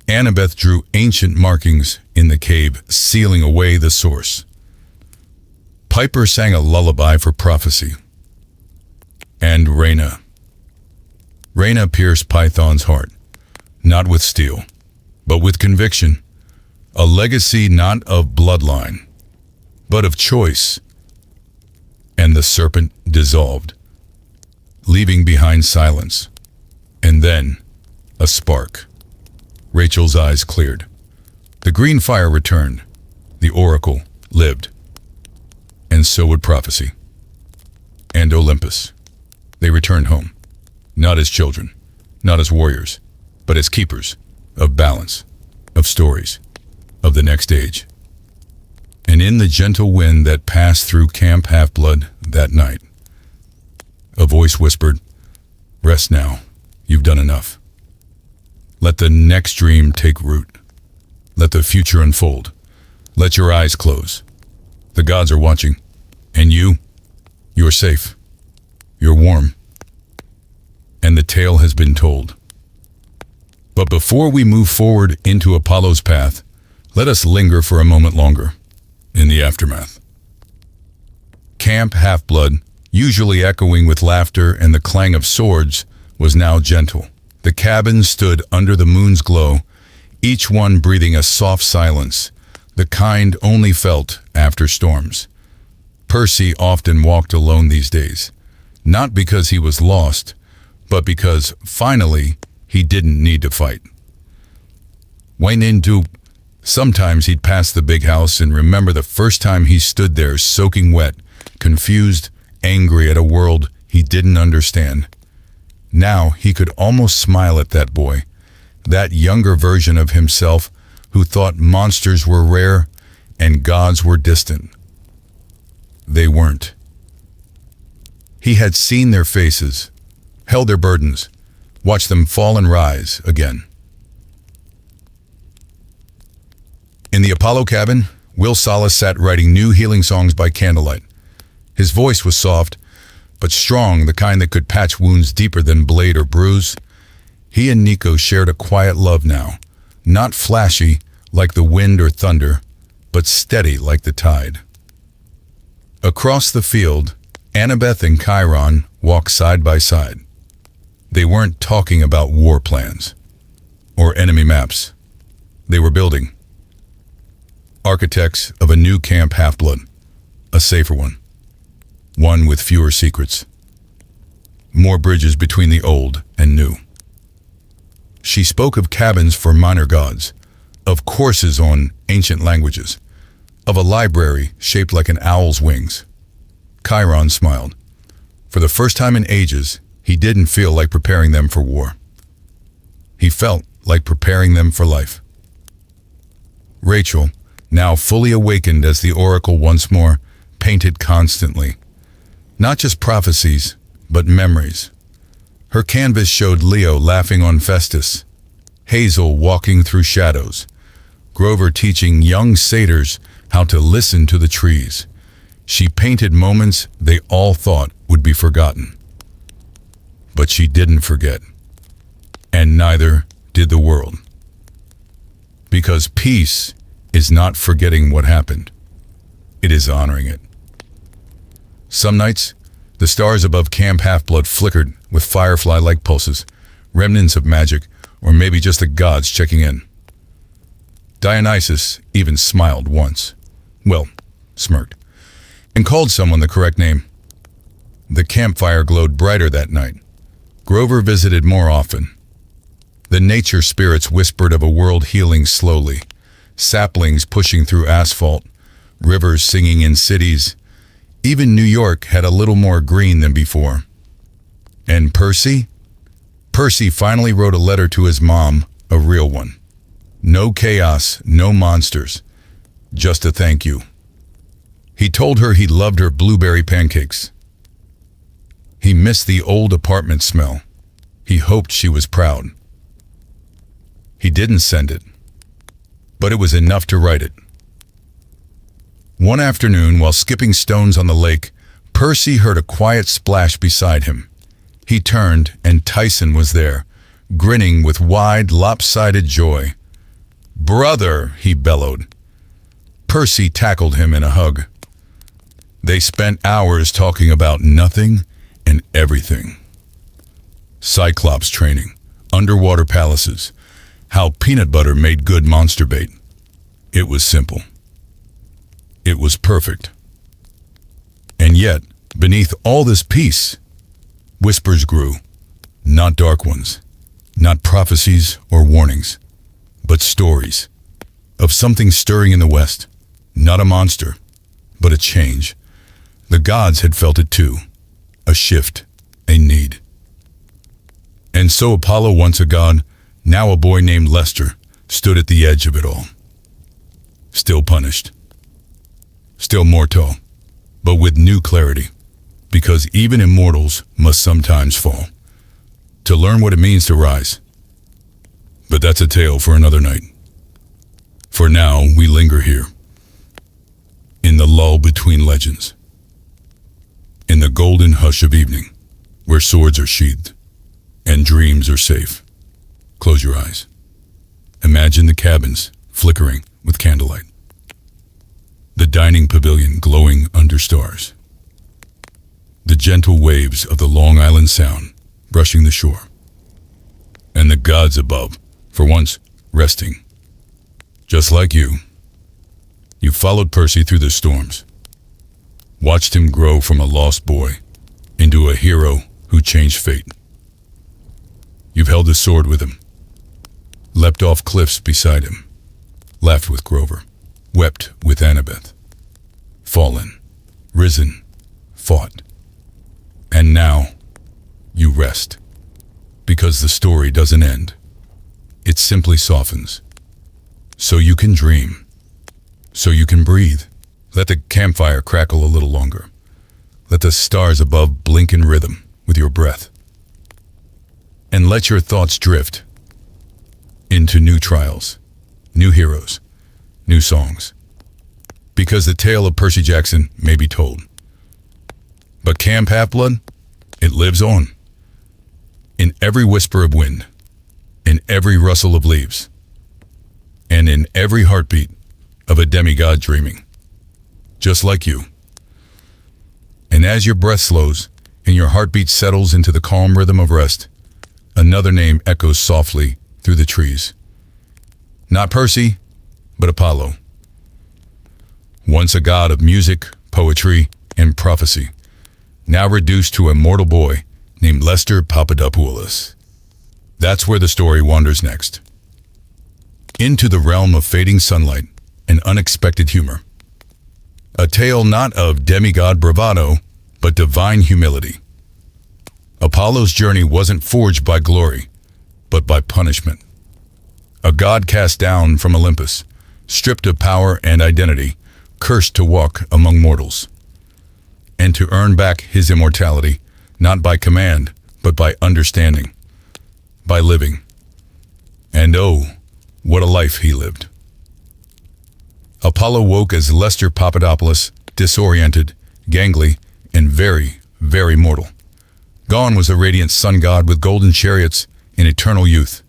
Annabeth drew ancient markings in the cave, sealing away the source. Piper sang a lullaby for prophecy. And Reyna pierced Python's heart, not with steel, but with conviction, a legacy not of bloodline, but of choice. And the serpent dissolved, leaving behind silence, and then a spark. Rachel's eyes cleared. The green fire returned. The oracle lived. And so would prophecy. And Olympus. They returned home, not as children, not as warriors, but as keepers of balance, of stories, of the next age. And in the gentle wind that passed through Camp Half-Blood that night, a voice whispered, "Rest now, you've done enough. Let the next dream take root. Let the future unfold. Let your eyes close. The gods are watching, and you're safe. You're warm. And the tale has been told." But before we move forward into Apollo's path, let us linger for a moment longer in the aftermath. Camp Half-Blood, usually echoing with laughter and the clang of swords, was now gentle. The cabins stood under the moon's glow, each one breathing a soft silence, the kind only felt after storms. Percy often walked alone these days, not because he was lost, but because, finally, he didn't need to fight. Sometimes he'd pass the big house and remember the first time he stood there soaking wet, confused, angry at a world he didn't understand. Now he could almost smile at that boy, that younger version of himself who thought monsters were rare and gods were distant. They weren't. He had seen their faces, held their burdens, watched them fall and rise again. In the Apollo cabin, Will Salas sat writing new healing songs by candlelight. His voice was soft, but strong, the kind that could patch wounds deeper than blade or bruise. He and Nico shared a quiet love now, not flashy like the wind or thunder, but steady like the tide. Across the field, Annabeth and Chiron walked side by side. They weren't talking about war plans or enemy maps. They were building. Architects of a new Camp Half-Blood, a safer one with fewer secrets, more bridges between the old and new. She spoke of cabins for minor gods, of courses on ancient languages, of a library shaped like an owl's wings. Chiron smiled. For the first time in ages, he didn't feel like preparing them for war. He felt like preparing them for life. Rachel, now fully awakened as the oracle once more, painted constantly. Not just prophecies, but memories. Her canvas showed Leo laughing on Festus, Hazel walking through shadows, Grover teaching young satyrs how to listen to the trees. She painted moments they all thought would be forgotten. But she didn't forget. And neither did the world. Because peace is not forgetting what happened. It is honoring it. Some nights, the stars above Camp Half-Blood flickered with firefly-like pulses, remnants of magic, or maybe just the gods checking in. Dionysus even smiled once. Well, smirked, and called someone the correct name. The campfire glowed brighter that night. Grover visited more often. The nature spirits whispered of a world healing slowly, saplings pushing through asphalt, rivers singing in cities. Even New York had a little more green than before. And Percy? Percy finally wrote a letter to his mom, a real one. No chaos, no monsters, just a thank you. He told her he loved her blueberry pancakes. He missed the old apartment smell. He hoped she was proud. He didn't send it, but it was enough to write it. One afternoon, while skipping stones on the lake, Percy heard a quiet splash beside him. He turned, and Tyson was there, grinning with wide, lopsided joy. "Brother," he bellowed. Percy tackled him in a hug. They spent hours talking about nothing and everything. Cyclops training, underwater palaces, how peanut butter made good monster bait. It was simple. It was perfect. And yet, beneath all this peace, whispers grew, not dark ones, not prophecies or warnings, but stories of something stirring in the west, not a monster, but a change. The gods had felt it too, a shift, a need. And so Apollo, once a god, now a boy named Lester, stood at the edge of it all. Still punished, still mortal, but with new clarity, because even immortals must sometimes fall, to learn what it means to rise. But that's a tale for another night. For now, we linger here, in the lull between legends, in the golden hush of evening, where swords are sheathed and dreams are safe. Close your eyes. Imagine the cabins flickering with candlelight, the dining pavilion glowing under stars, the gentle waves of the Long Island Sound brushing the shore, and the gods above, for once, resting. Just like you, you followed Percy through the storms, watched him grow from a lost boy into a hero who changed fate. You've held a sword with him, leapt off cliffs beside him, laughed with Grover, wept with Annabeth, fallen, risen, fought. And now, you rest, because the story doesn't end. It simply softens. So you can dream, so you can breathe. Let the campfire crackle a little longer. Let the stars above blink in rhythm with your breath. And let your thoughts drift into new trials, new heroes, new songs. Because the tale of Percy Jackson may be told, but Camp Half-Blood, it lives on. In every whisper of wind, in every rustle of leaves, and in every heartbeat of a demigod dreaming, just like you. And as your breath slows and your heartbeat settles into the calm rhythm of rest, another name echoes softly through the trees. Not Percy, but Apollo. Once a god of music, poetry, and prophecy, now reduced to a mortal boy named Lester Papadopoulos. That's where the story wanders next. Into the realm of fading sunlight and unexpected humor. A tale not of demigod bravado, but divine humility. Apollo's journey wasn't forged by glory, but by punishment. A god cast down from Olympus, stripped of power and identity, cursed to walk among mortals, and to earn back his immortality, not by command, but by understanding, by living. And oh, what a life he lived. Apollo woke as Lester Papadopoulos, disoriented, gangly, and very, very mortal. Gone was a radiant sun god with golden chariots in eternal youth.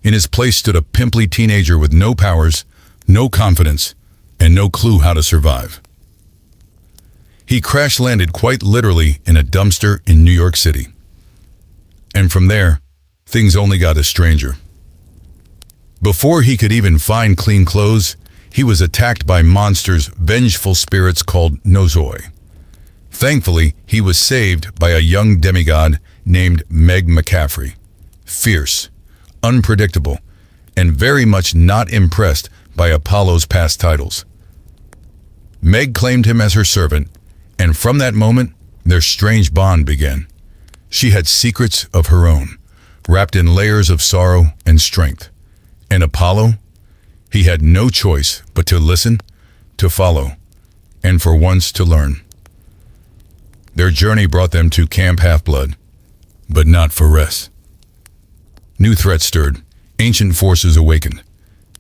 In his place stood a pimply teenager with no powers, no confidence, and no clue how to survive. He crash-landed quite literally in a dumpster in New York City. And from there, things only got stranger. Before he could even find clean clothes, he was attacked by monsters, vengeful spirits called Nozoi. Thankfully, he was saved by a young demigod named Meg McCaffrey. Fierce, unpredictable, and very much not impressed by Apollo's past titles. Meg claimed him as her servant, and from that moment, their strange bond began. She had secrets of her own, wrapped in layers of sorrow and strength. And Apollo? He had no choice but to listen, to follow, and for once to learn. Their journey brought them to Camp Half-Blood, but not for rest. New threats stirred, ancient forces awakened.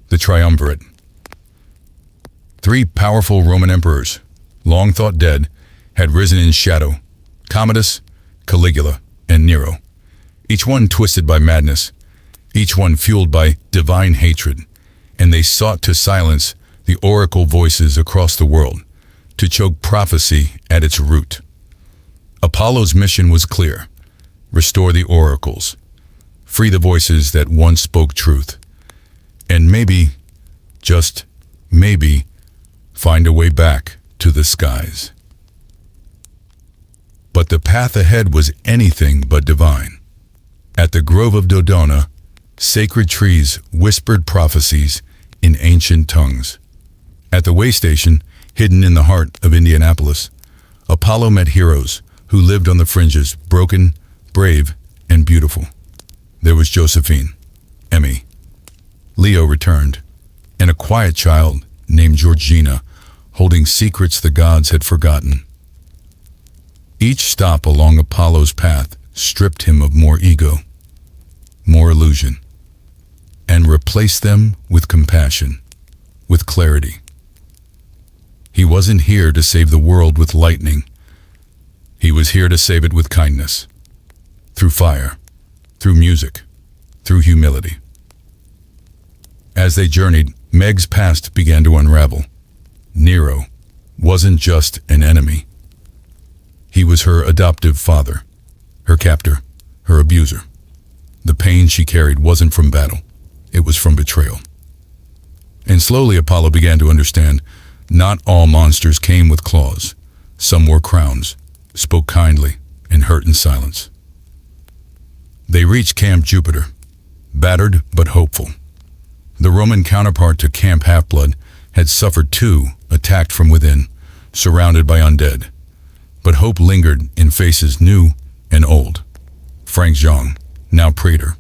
The triumvirate. 3 powerful Roman emperors, long thought dead, had risen in shadow: Commodus, Caligula, and Nero. Each one twisted by madness, each one fueled by divine hatred, and they sought to silence the oracle voices across the world, to choke prophecy at its root. Apollo's mission was clear: restore the oracles, free the voices that once spoke truth, and maybe, just maybe, find a way back to the skies. But the path ahead was anything but divine. At the Grove of Dodona, sacred trees whispered prophecies in ancient tongues. At the way station, hidden in the heart of Indianapolis, Apollo met heroes who lived on the fringes, broken, brave, and beautiful. There was Josephine, Emmy. Leo returned, and a quiet child named Georgina, holding secrets the gods had forgotten. Each stop along Apollo's path stripped him of more ego, more illusion, and replaced them with compassion, with clarity. He wasn't here to save the world with lightning. He was here to save it with kindness, through fire, through music, through humility. As they journeyed, Meg's past began to unravel. Nero wasn't just an enemy. He was her adoptive father, her captor, her abuser. The pain she carried wasn't from battle, it was from betrayal. And slowly Apollo began to understand, not all monsters came with claws. Some wore crowns, spoke kindly, and hurt in silence. They reached Camp Jupiter, battered but hopeful. The Roman counterpart to Camp Half-Blood had suffered too, attacked from within, surrounded by undead. But hope lingered in faces new and old. Frank Zhang, now praetor.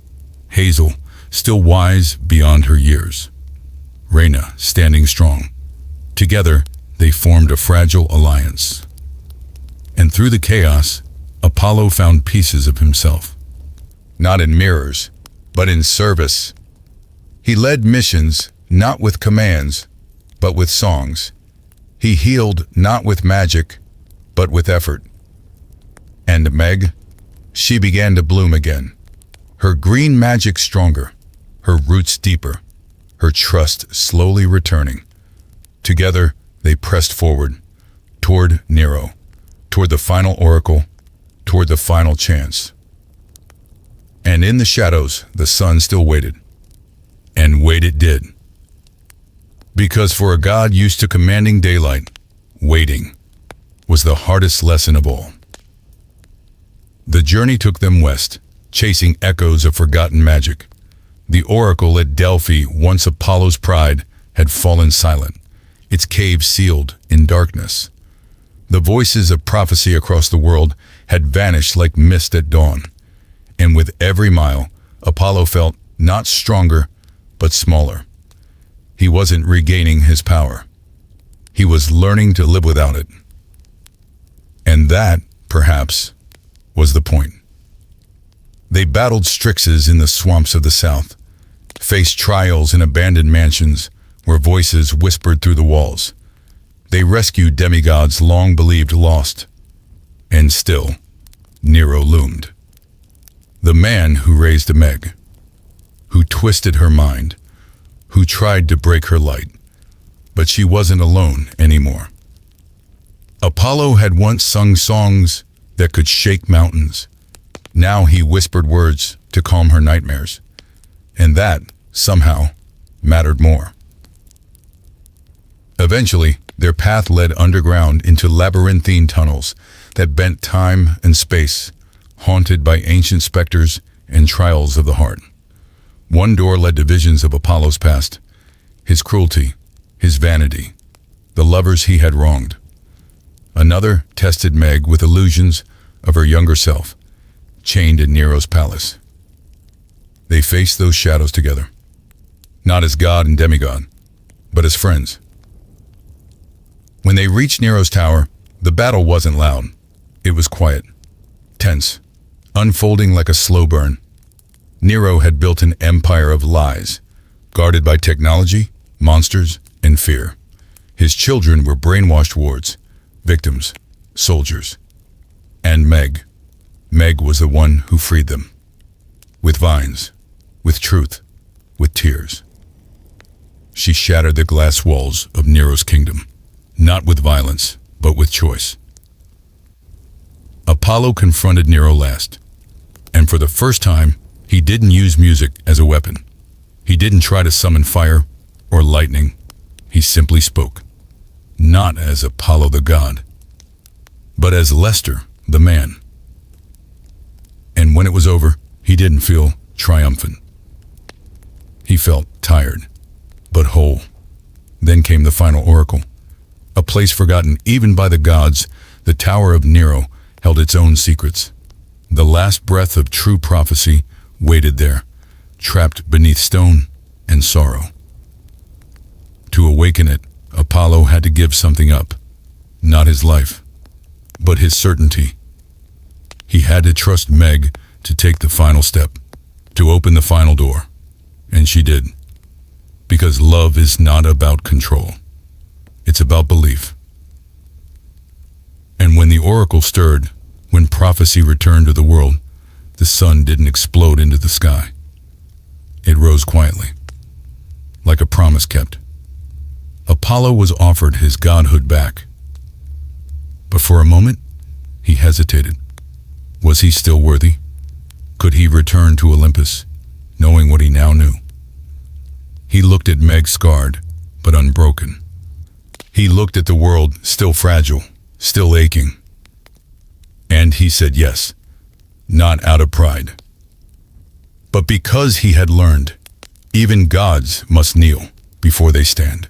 Hazel, still wise beyond her years. Reyna, standing strong. Together, they formed a fragile alliance. And through the chaos, Apollo found pieces of himself. Not in mirrors, but in service. He led missions not with commands, but with songs. He healed not with magic, but with effort. And Meg, she began to bloom again. Her green magic stronger, her roots deeper, her trust slowly returning. Together, they pressed forward, toward Nero, toward the final oracle, toward the final chance. And in the shadows, the sun still waited. And wait it did. Because for a god used to commanding daylight, waiting was the hardest lesson of all. The journey took them west, chasing echoes of forgotten magic. The oracle at Delphi, once Apollo's pride, had fallen silent, its cave sealed in darkness. The voices of prophecy across the world had vanished like mist at dawn. And with every mile, Apollo felt not stronger, but smaller. He wasn't regaining his power. He was learning to live without it. And that, perhaps, was the point. They battled Strixes in the swamps of the south, faced trials in abandoned mansions where voices whispered through the walls. They rescued demigods long believed lost. And still, Nero loomed. The man who raised a Meg, who twisted her mind, who tried to break her light. But she wasn't alone anymore. Apollo had once sung songs that could shake mountains. Now he whispered words to calm her nightmares. And that, somehow, mattered more. Eventually, their path led underground into labyrinthine tunnels that bent time and space, haunted by ancient specters and trials of the heart. One door led to visions of Apollo's past, his cruelty, his vanity, the lovers he had wronged. Another tested Meg with illusions of her younger self, chained in Nero's palace. They faced those shadows together, not as god and demigod, but as friends. When they reached Nero's tower, the battle wasn't loud. It was quiet, tense, unfolding like a slow burn. Nero had built an empire of lies, guarded by technology, monsters, and fear. His children were brainwashed wards, victims, soldiers. And Meg was the one who freed them. With vines, with truth, with tears. She shattered the glass walls of Nero's kingdom, not with violence, but with choice. Apollo confronted Nero last, and for the first time, he didn't use music as a weapon. He didn't try to summon fire or lightning. He simply spoke, not as Apollo the god, but as Lester the man. And when it was over, he didn't feel triumphant. He felt tired, but whole. Then came the final oracle. A place forgotten even by the gods, the Tower of Nero held its own secrets. The last breath of true prophecy waited there, trapped beneath stone and sorrow. To awaken it, Apollo had to give something up. Not his life, but his certainty. He had to trust Meg to take the final step, to open the final door. And she did. Because love is not about control. It's about belief. And when the oracle stirred, when prophecy returned to the world, the sun didn't explode into the sky. It rose quietly, like a promise kept. Apollo was offered his godhood back. But for a moment, he hesitated. Was he still worthy? Could he return to Olympus, knowing what he now knew? He looked at Meg scarred, but unbroken. He looked at the world still fragile, still aching. And he said yes, not out of pride, but because he had learned, even gods must kneel before they stand.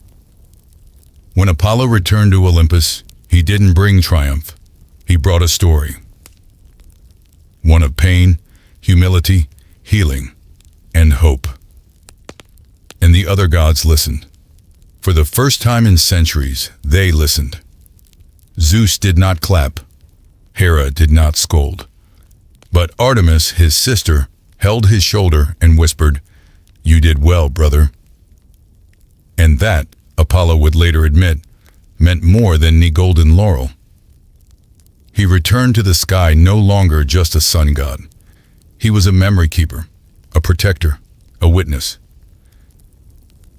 When Apollo returned to Olympus, he didn't bring triumph. He brought a story. One of pain, humility, healing, and hope. And the other gods listened. For the first time in centuries, they listened. Zeus did not clap. Hera did not scold. But Artemis, his sister, held his shoulder and whispered, "You did well, brother." And that, Apollo would later admit, meant more than any golden laurel. He returned to the sky no longer just a sun god. He was a memory keeper, a protector, a witness.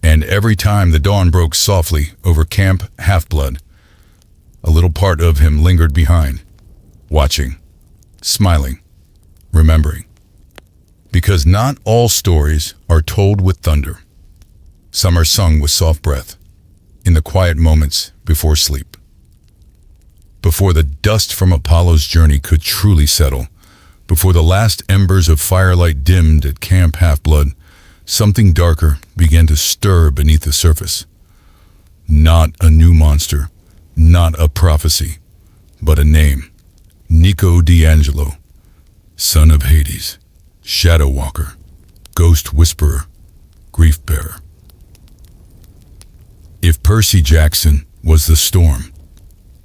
And every time the dawn broke softly over Camp Half-Blood, a little part of him lingered behind, watching, smiling, remembering. Because not all stories are told with thunder. Some are sung with soft breath, in the quiet moments before sleep. Before the dust from Apollo's journey could truly settle, before the last embers of firelight dimmed at Camp Half-Blood, something darker began to stir beneath the surface. Not a new monster, not a prophecy, but a name. Nico D'Angelo, son of Hades, shadow walker, ghost whisperer, grief bearer. If Percy Jackson was the storm,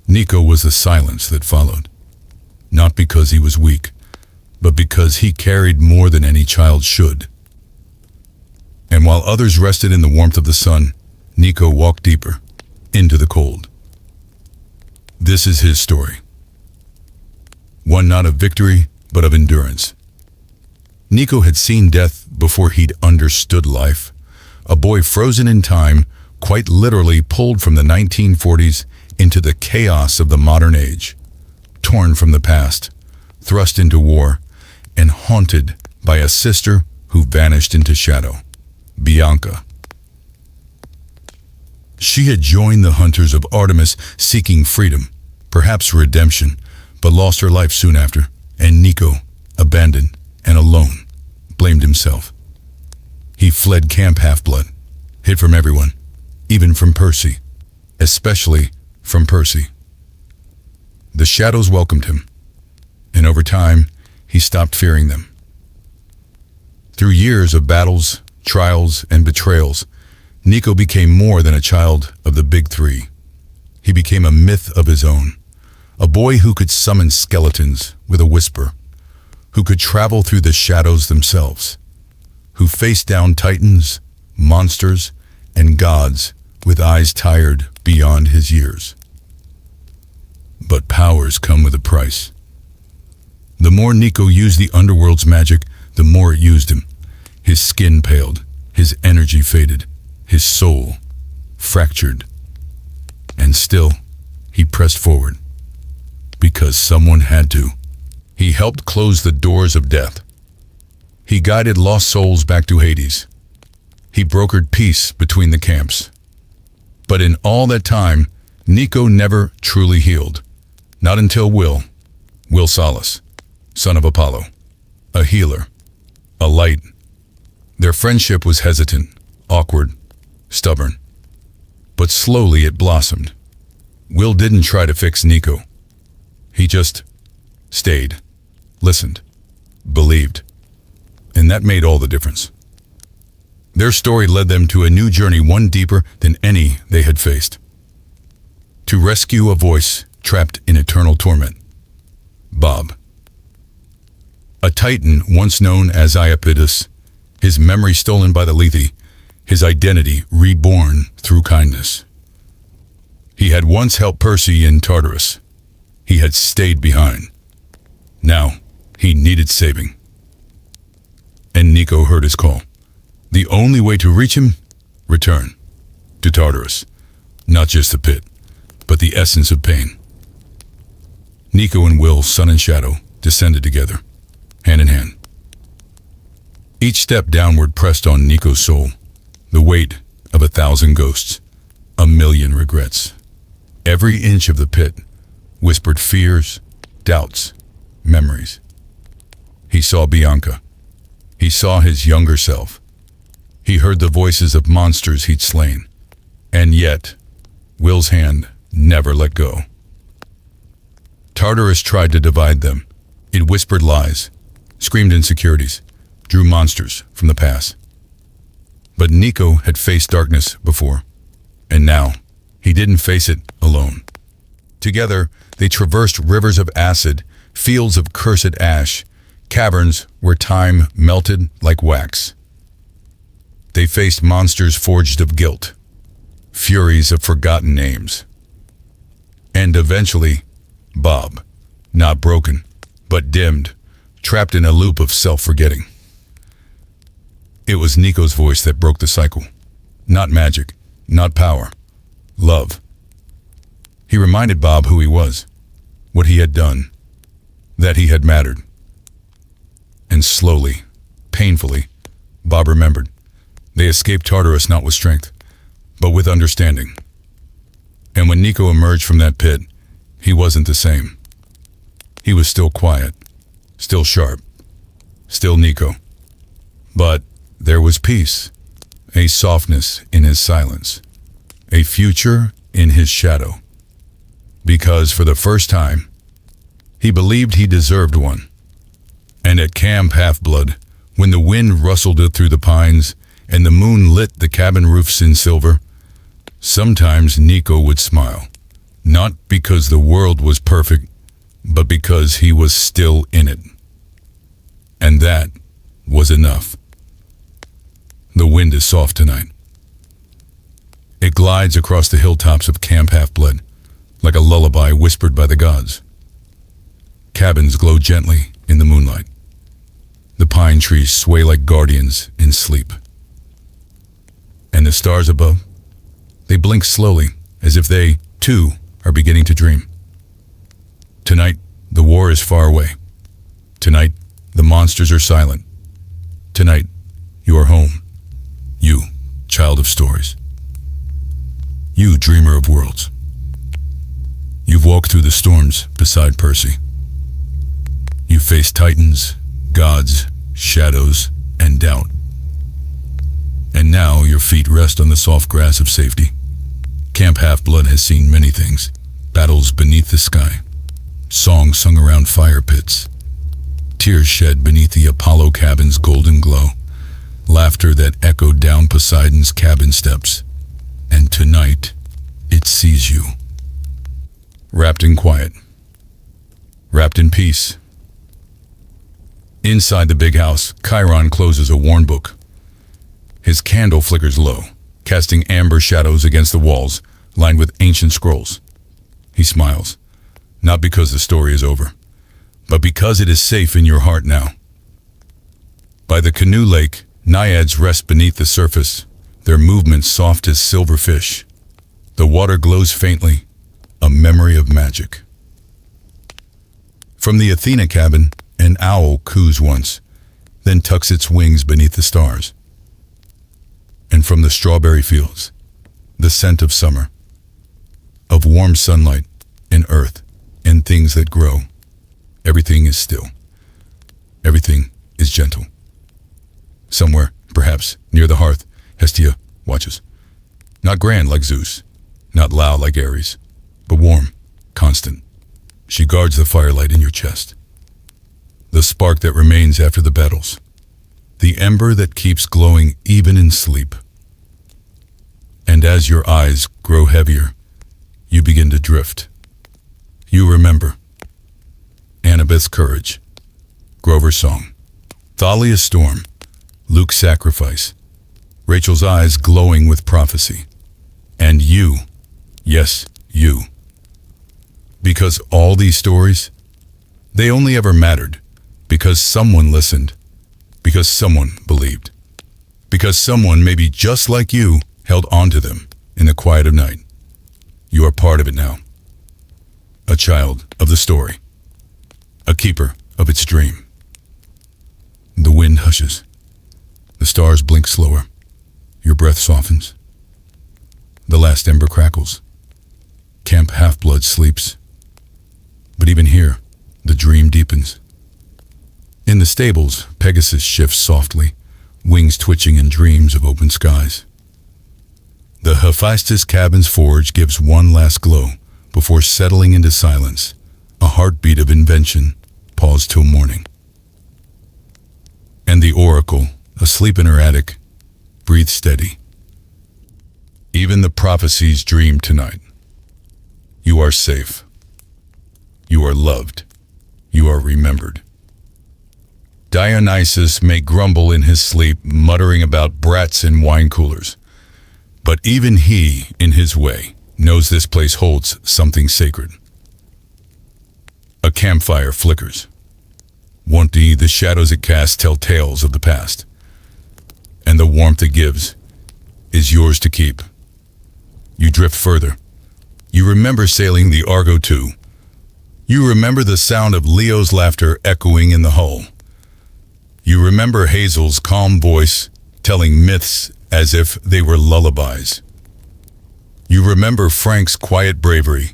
Nico was the silence that followed. Not because he was weak, but because he carried more than any child should. And while others rested in the warmth of the sun, Nico walked deeper, into the cold. This is his story. One not of victory, but of endurance. Nico had seen death before he'd understood life. A boy frozen in time, quite literally pulled from the 1940s into the chaos of the modern age, torn from the past, thrust into war, and haunted by a sister who vanished into shadow, Bianca. She had joined the hunters of Artemis seeking freedom, perhaps redemption, but lost her life soon after, and Nico, abandoned and alone, blamed himself. He fled Camp Half-Blood, hid from everyone, even from Percy, especially from Percy. The shadows welcomed him, and over time, he stopped fearing them. Through years of battles, trials, and betrayals, Nico became more than a child of the Big Three. He became a myth of his own, a boy who could summon skeletons with a whisper, who could travel through the shadows themselves, who faced down titans, monsters, and gods with eyes tired beyond his years. But powers come with a price. The more Nico used the underworld's magic, the more it used him. His skin paled, his energy faded, his soul fractured. And still, he pressed forward. Because someone had to. He helped close the doors of death. He guided lost souls back to Hades. He brokered peace between the camps. But in all that time, Nico never truly healed. Not until Will Solace, son of Apollo, a healer, a light. Their friendship was hesitant, awkward, stubborn. But slowly it blossomed. Will didn't try to fix Nico. He just stayed, listened, believed. And that made all the difference. Their story led them to a new journey, one deeper than any they had faced. To rescue a voice trapped in eternal torment. Bob. A titan once known as Iapetus, his memory stolen by the Lethe, his identity reborn through kindness. He had once helped Percy in Tartarus. He had stayed behind. Now, he needed saving. And Nico heard his call. The only way to reach him? Return. To Tartarus. Not just the pit, but the essence of pain. Nico and Will, sun and shadow, descended together, hand in hand. Each step downward pressed on Nico's soul, the weight of 1,000 ghosts, 1,000,000 regrets. Every inch of the pit whispered fears, doubts, memories. He saw Bianca. He saw his younger self. He heard the voices of monsters he'd slain. And yet, Will's hand never let go. Tartarus tried to divide them. It whispered lies, screamed insecurities, drew monsters from the past. But Nico had faced darkness before, and now he didn't face it alone. Together, they traversed rivers of acid, fields of cursed ash, caverns where time melted like wax. They faced monsters forged of guilt, furies of forgotten names. And eventually, Bob, not broken, but dimmed, trapped in a loop of self-forgetting. It was Nico's voice that broke the cycle. Not magic, not power, love. He reminded Bob who he was, what he had done, that he had mattered. And slowly, painfully, Bob remembered. They escaped Tartarus not with strength, but with understanding. And when Nico emerged from that pit, he wasn't the same. He was still quiet, still sharp, still Nico. But there was peace, a softness in his silence, a future in his shadow. Because for the first time, he believed he deserved one. And at Camp Half-Blood, when the wind rustled through the pines and the moon lit the cabin roofs in silver, sometimes Nico would smile, not because the world was perfect, but because he was still in it. And that was enough. The wind is soft tonight. It glides across the hilltops of Camp Half-Blood, like a lullaby whispered by the gods. Cabins glow gently in the moonlight. The pine trees sway like guardians in sleep. And the stars above, they blink slowly, as if they, too, are beginning to dream. Tonight, the war is far away. Tonight, the monsters are silent. Tonight, you are home. You, child of stories. You, dreamer of worlds. You've walked through the storms beside Percy. You faced titans, gods, shadows, and doubt. And now your feet rest on the soft grass of safety. Camp Half-Blood has seen many things. Battles beneath the sky. Songs sung around fire pits. Tears shed beneath the Apollo cabin's golden glow. Laughter that echoed down Poseidon's cabin steps. And tonight, it sees you. Wrapped in quiet. Wrapped in peace. Inside the big house, Chiron closes a worn book. His candle flickers low, casting amber shadows against the walls, lined with ancient scrolls. He smiles, not because the story is over, but because it is safe in your heart now. By the canoe lake, naiads rest beneath the surface, their movements soft as silver fish. The water glows faintly, a memory of magic. From the Athena cabin, an owl coos once, then tucks its wings beneath the stars. And from the strawberry fields, the scent of summer, of warm sunlight and earth and things that grow, everything is still. Everything is gentle. Somewhere, perhaps, near the hearth, Hestia watches. Not grand like Zeus, not loud like Ares, but warm, constant. She guards the firelight in your chest. The spark that remains after the battles. The ember that keeps glowing even in sleep. And as your eyes grow heavier, you begin to drift. You remember Annabeth's courage, Grover's song, Thalia's storm, Luke's sacrifice, Rachel's eyes glowing with prophecy. And you, yes, you. Because all these stories, they only ever mattered because someone listened, because someone believed, because someone maybe just like you held on to them in the quiet of night. You are part of it now. A child of the story. A keeper of its dream. The wind hushes. The stars blink slower. Your breath softens. The last ember crackles. Camp Half-Blood sleeps. But even here, the dream deepens. In the stables, Pegasus shifts softly, wings twitching in dreams of open skies. The Hephaestus cabin's forge gives one last glow before settling into silence, a heartbeat of invention, paused till morning. And the oracle, asleep in her attic, breathes steady. Even the prophecies dream tonight. You are safe. You are loved. You are remembered. Dionysus may grumble in his sleep, muttering about brats in wine coolers. But even he, in his way, knows this place holds something sacred. A campfire flickers. Won't the shadows it casts tell tales of the past. And the warmth it gives is yours to keep. You drift further. You remember sailing the Argo II. You remember the sound of Leo's laughter echoing in the hull. You remember Hazel's calm voice telling myths as if they were lullabies. You remember Frank's quiet bravery,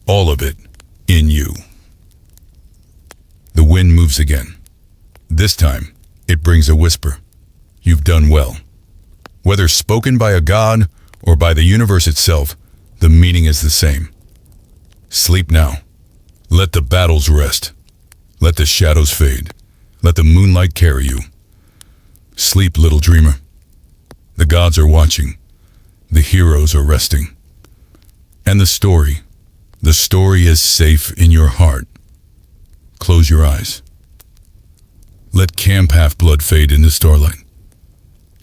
all of it in you. The wind moves again. This time, it brings a whisper. You've done well. Whether spoken by a god or by the universe itself, the meaning is the same. Sleep now. Let the battles rest. Let the shadows fade. Let the moonlight carry you. Sleep, little dreamer. The gods are watching. The heroes are resting. And the story is safe in your heart. Close your eyes. Let Camp Half-Blood fade into starlight.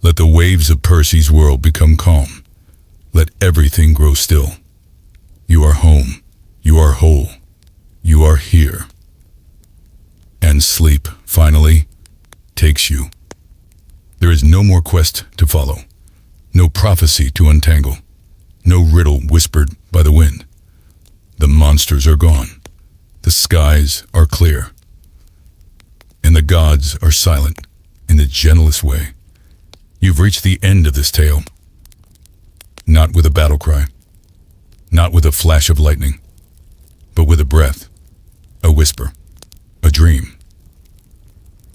Let the waves of Percy's world become calm. Let everything grow still. You are home. You are whole. You are here. And sleep, finally, takes you. There is no more quest to follow, no prophecy to untangle, no riddle whispered by the wind. The monsters are gone. The skies are clear. And the gods are silent in the gentlest way. You've reached the end of this tale. Not with a battle cry, not with a flash of lightning, but with a breath, a whisper, a dream.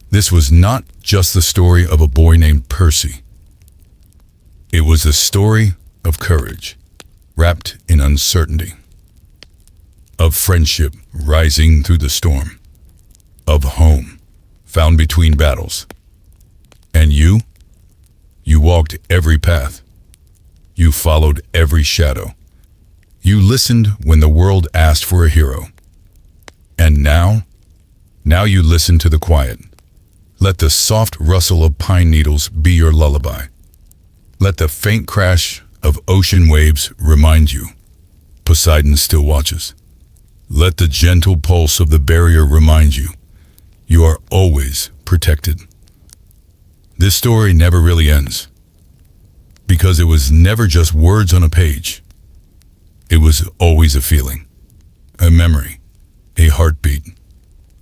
This was not just the story of a boy named Percy. It was the story of courage, wrapped in uncertainty, of friendship rising through the storm, of home found between battles. And you walked every path. You followed every shadow. You listened when the world asked for a hero. And now you listen to the quiet. Let the soft rustle of pine needles be your lullaby. Let the faint crash of ocean waves remind you Poseidon still watches. Let the gentle pulse of the barrier remind you you are always protected. This story never really ends, because it was never just words on a page. It was always a feeling, a memory, a heartbeat,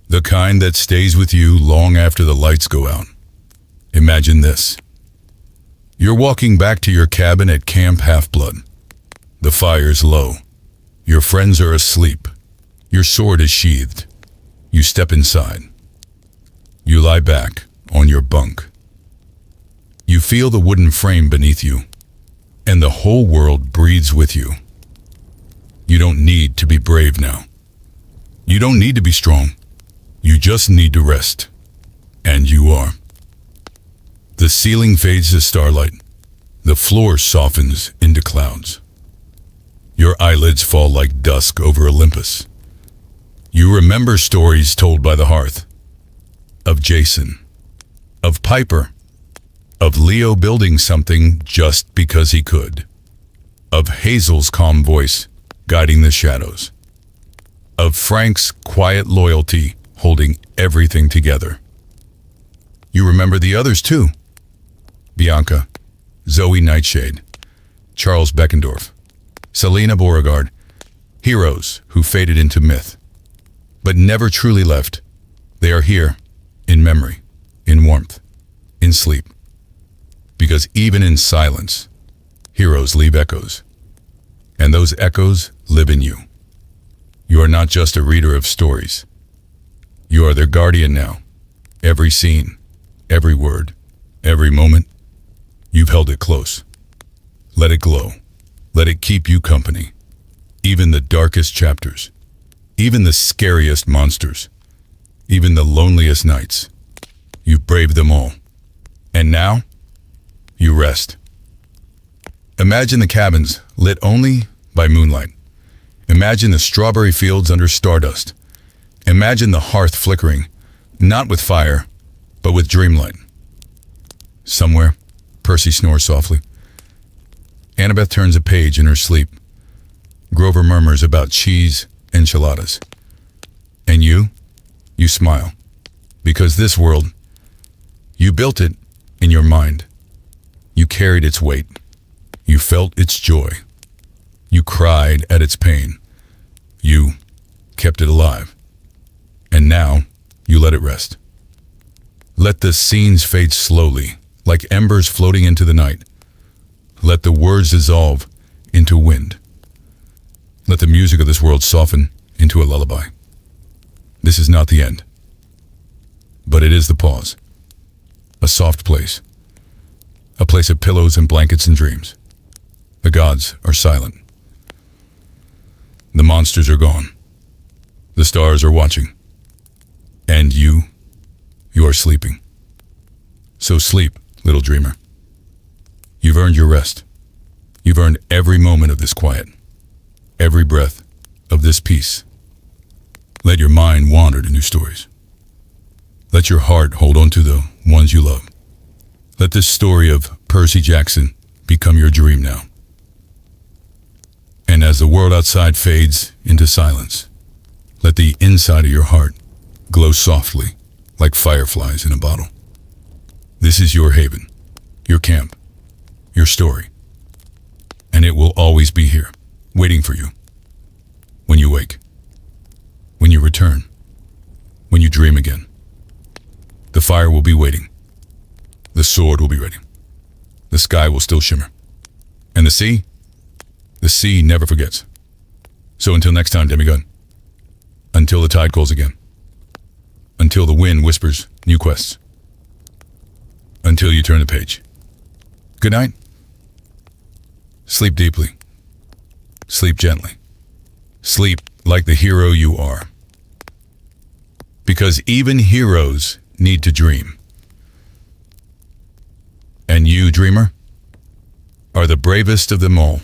the kind that stays with you long after the lights go out. Imagine this. You're walking back to your cabin at Camp Half-Blood. The fire's low. Your friends are asleep. Your sword is sheathed. You step inside. You lie back on your bunk. You feel the wooden frame beneath you, and the whole world breathes with you. You don't need to be brave now. You don't need to be strong. You just need to rest. And you are. The ceiling fades to starlight. The floor softens into clouds. Your eyelids fall like dusk over Olympus. You remember stories told by the hearth. Of Jason. Of Piper. Of Leo building something just because he could. Of Hazel's calm voice guiding the shadows. Of Frank's quiet loyalty holding everything together. You remember the others too. Bianca, Zoe Nightshade, Charles Beckendorf, Selena Beauregard, heroes who faded into myth, but never truly left. They are here, in memory, in warmth, in sleep. Because even in silence, heroes leave echoes, and those echoes live in you. You are not just a reader of stories. You are their guardian now. Every scene, every word, every moment, you've held it close. Let it glow. Let it keep you company. Even the darkest chapters, even the scariest monsters, even the loneliest nights. You've braved them all. And now, you rest. Imagine the cabins lit only by moonlight. Imagine the strawberry fields under stardust. Imagine the hearth flickering, not with fire, but with dreamlight. Somewhere, Percy snores softly. Annabeth turns a page in her sleep. Grover murmurs about cheese enchiladas. And you smile. Because this world, you built it in your mind. You carried its weight. You felt its joy. You cried at its pain. You kept it alive. And now, you let it rest. Let the scenes fade slowly, like embers floating into the night. Let the words dissolve into wind. Let the music of this world soften into a lullaby. This is not the end, but it is the pause. A soft place. A place of pillows and blankets and dreams. The gods are silent. The monsters are gone. The stars are watching. And you are sleeping. So sleep, little dreamer. You've earned your rest. You've earned every moment of this quiet, every breath of this peace. Let your mind wander to new stories. Let your heart hold on to the ones you love. Let this story of Percy Jackson become your dream now. And as the world outside fades into silence, let the inside of your heart glow softly like fireflies in a bottle. This is your haven, your camp, your story. And it will always be here, waiting for you. when you wake, when you return, when you dream again. The fire will be waiting. The sword will be ready. The sky will still shimmer. And the sea? The sea never forgets. So until next time, demigod. Until the tide calls again. Until the wind whispers new quests. Until you turn the page. Good night. Sleep deeply. Sleep gently. Sleep like the hero you are. Because even heroes need to dream. And you, dreamer, are the bravest of them all.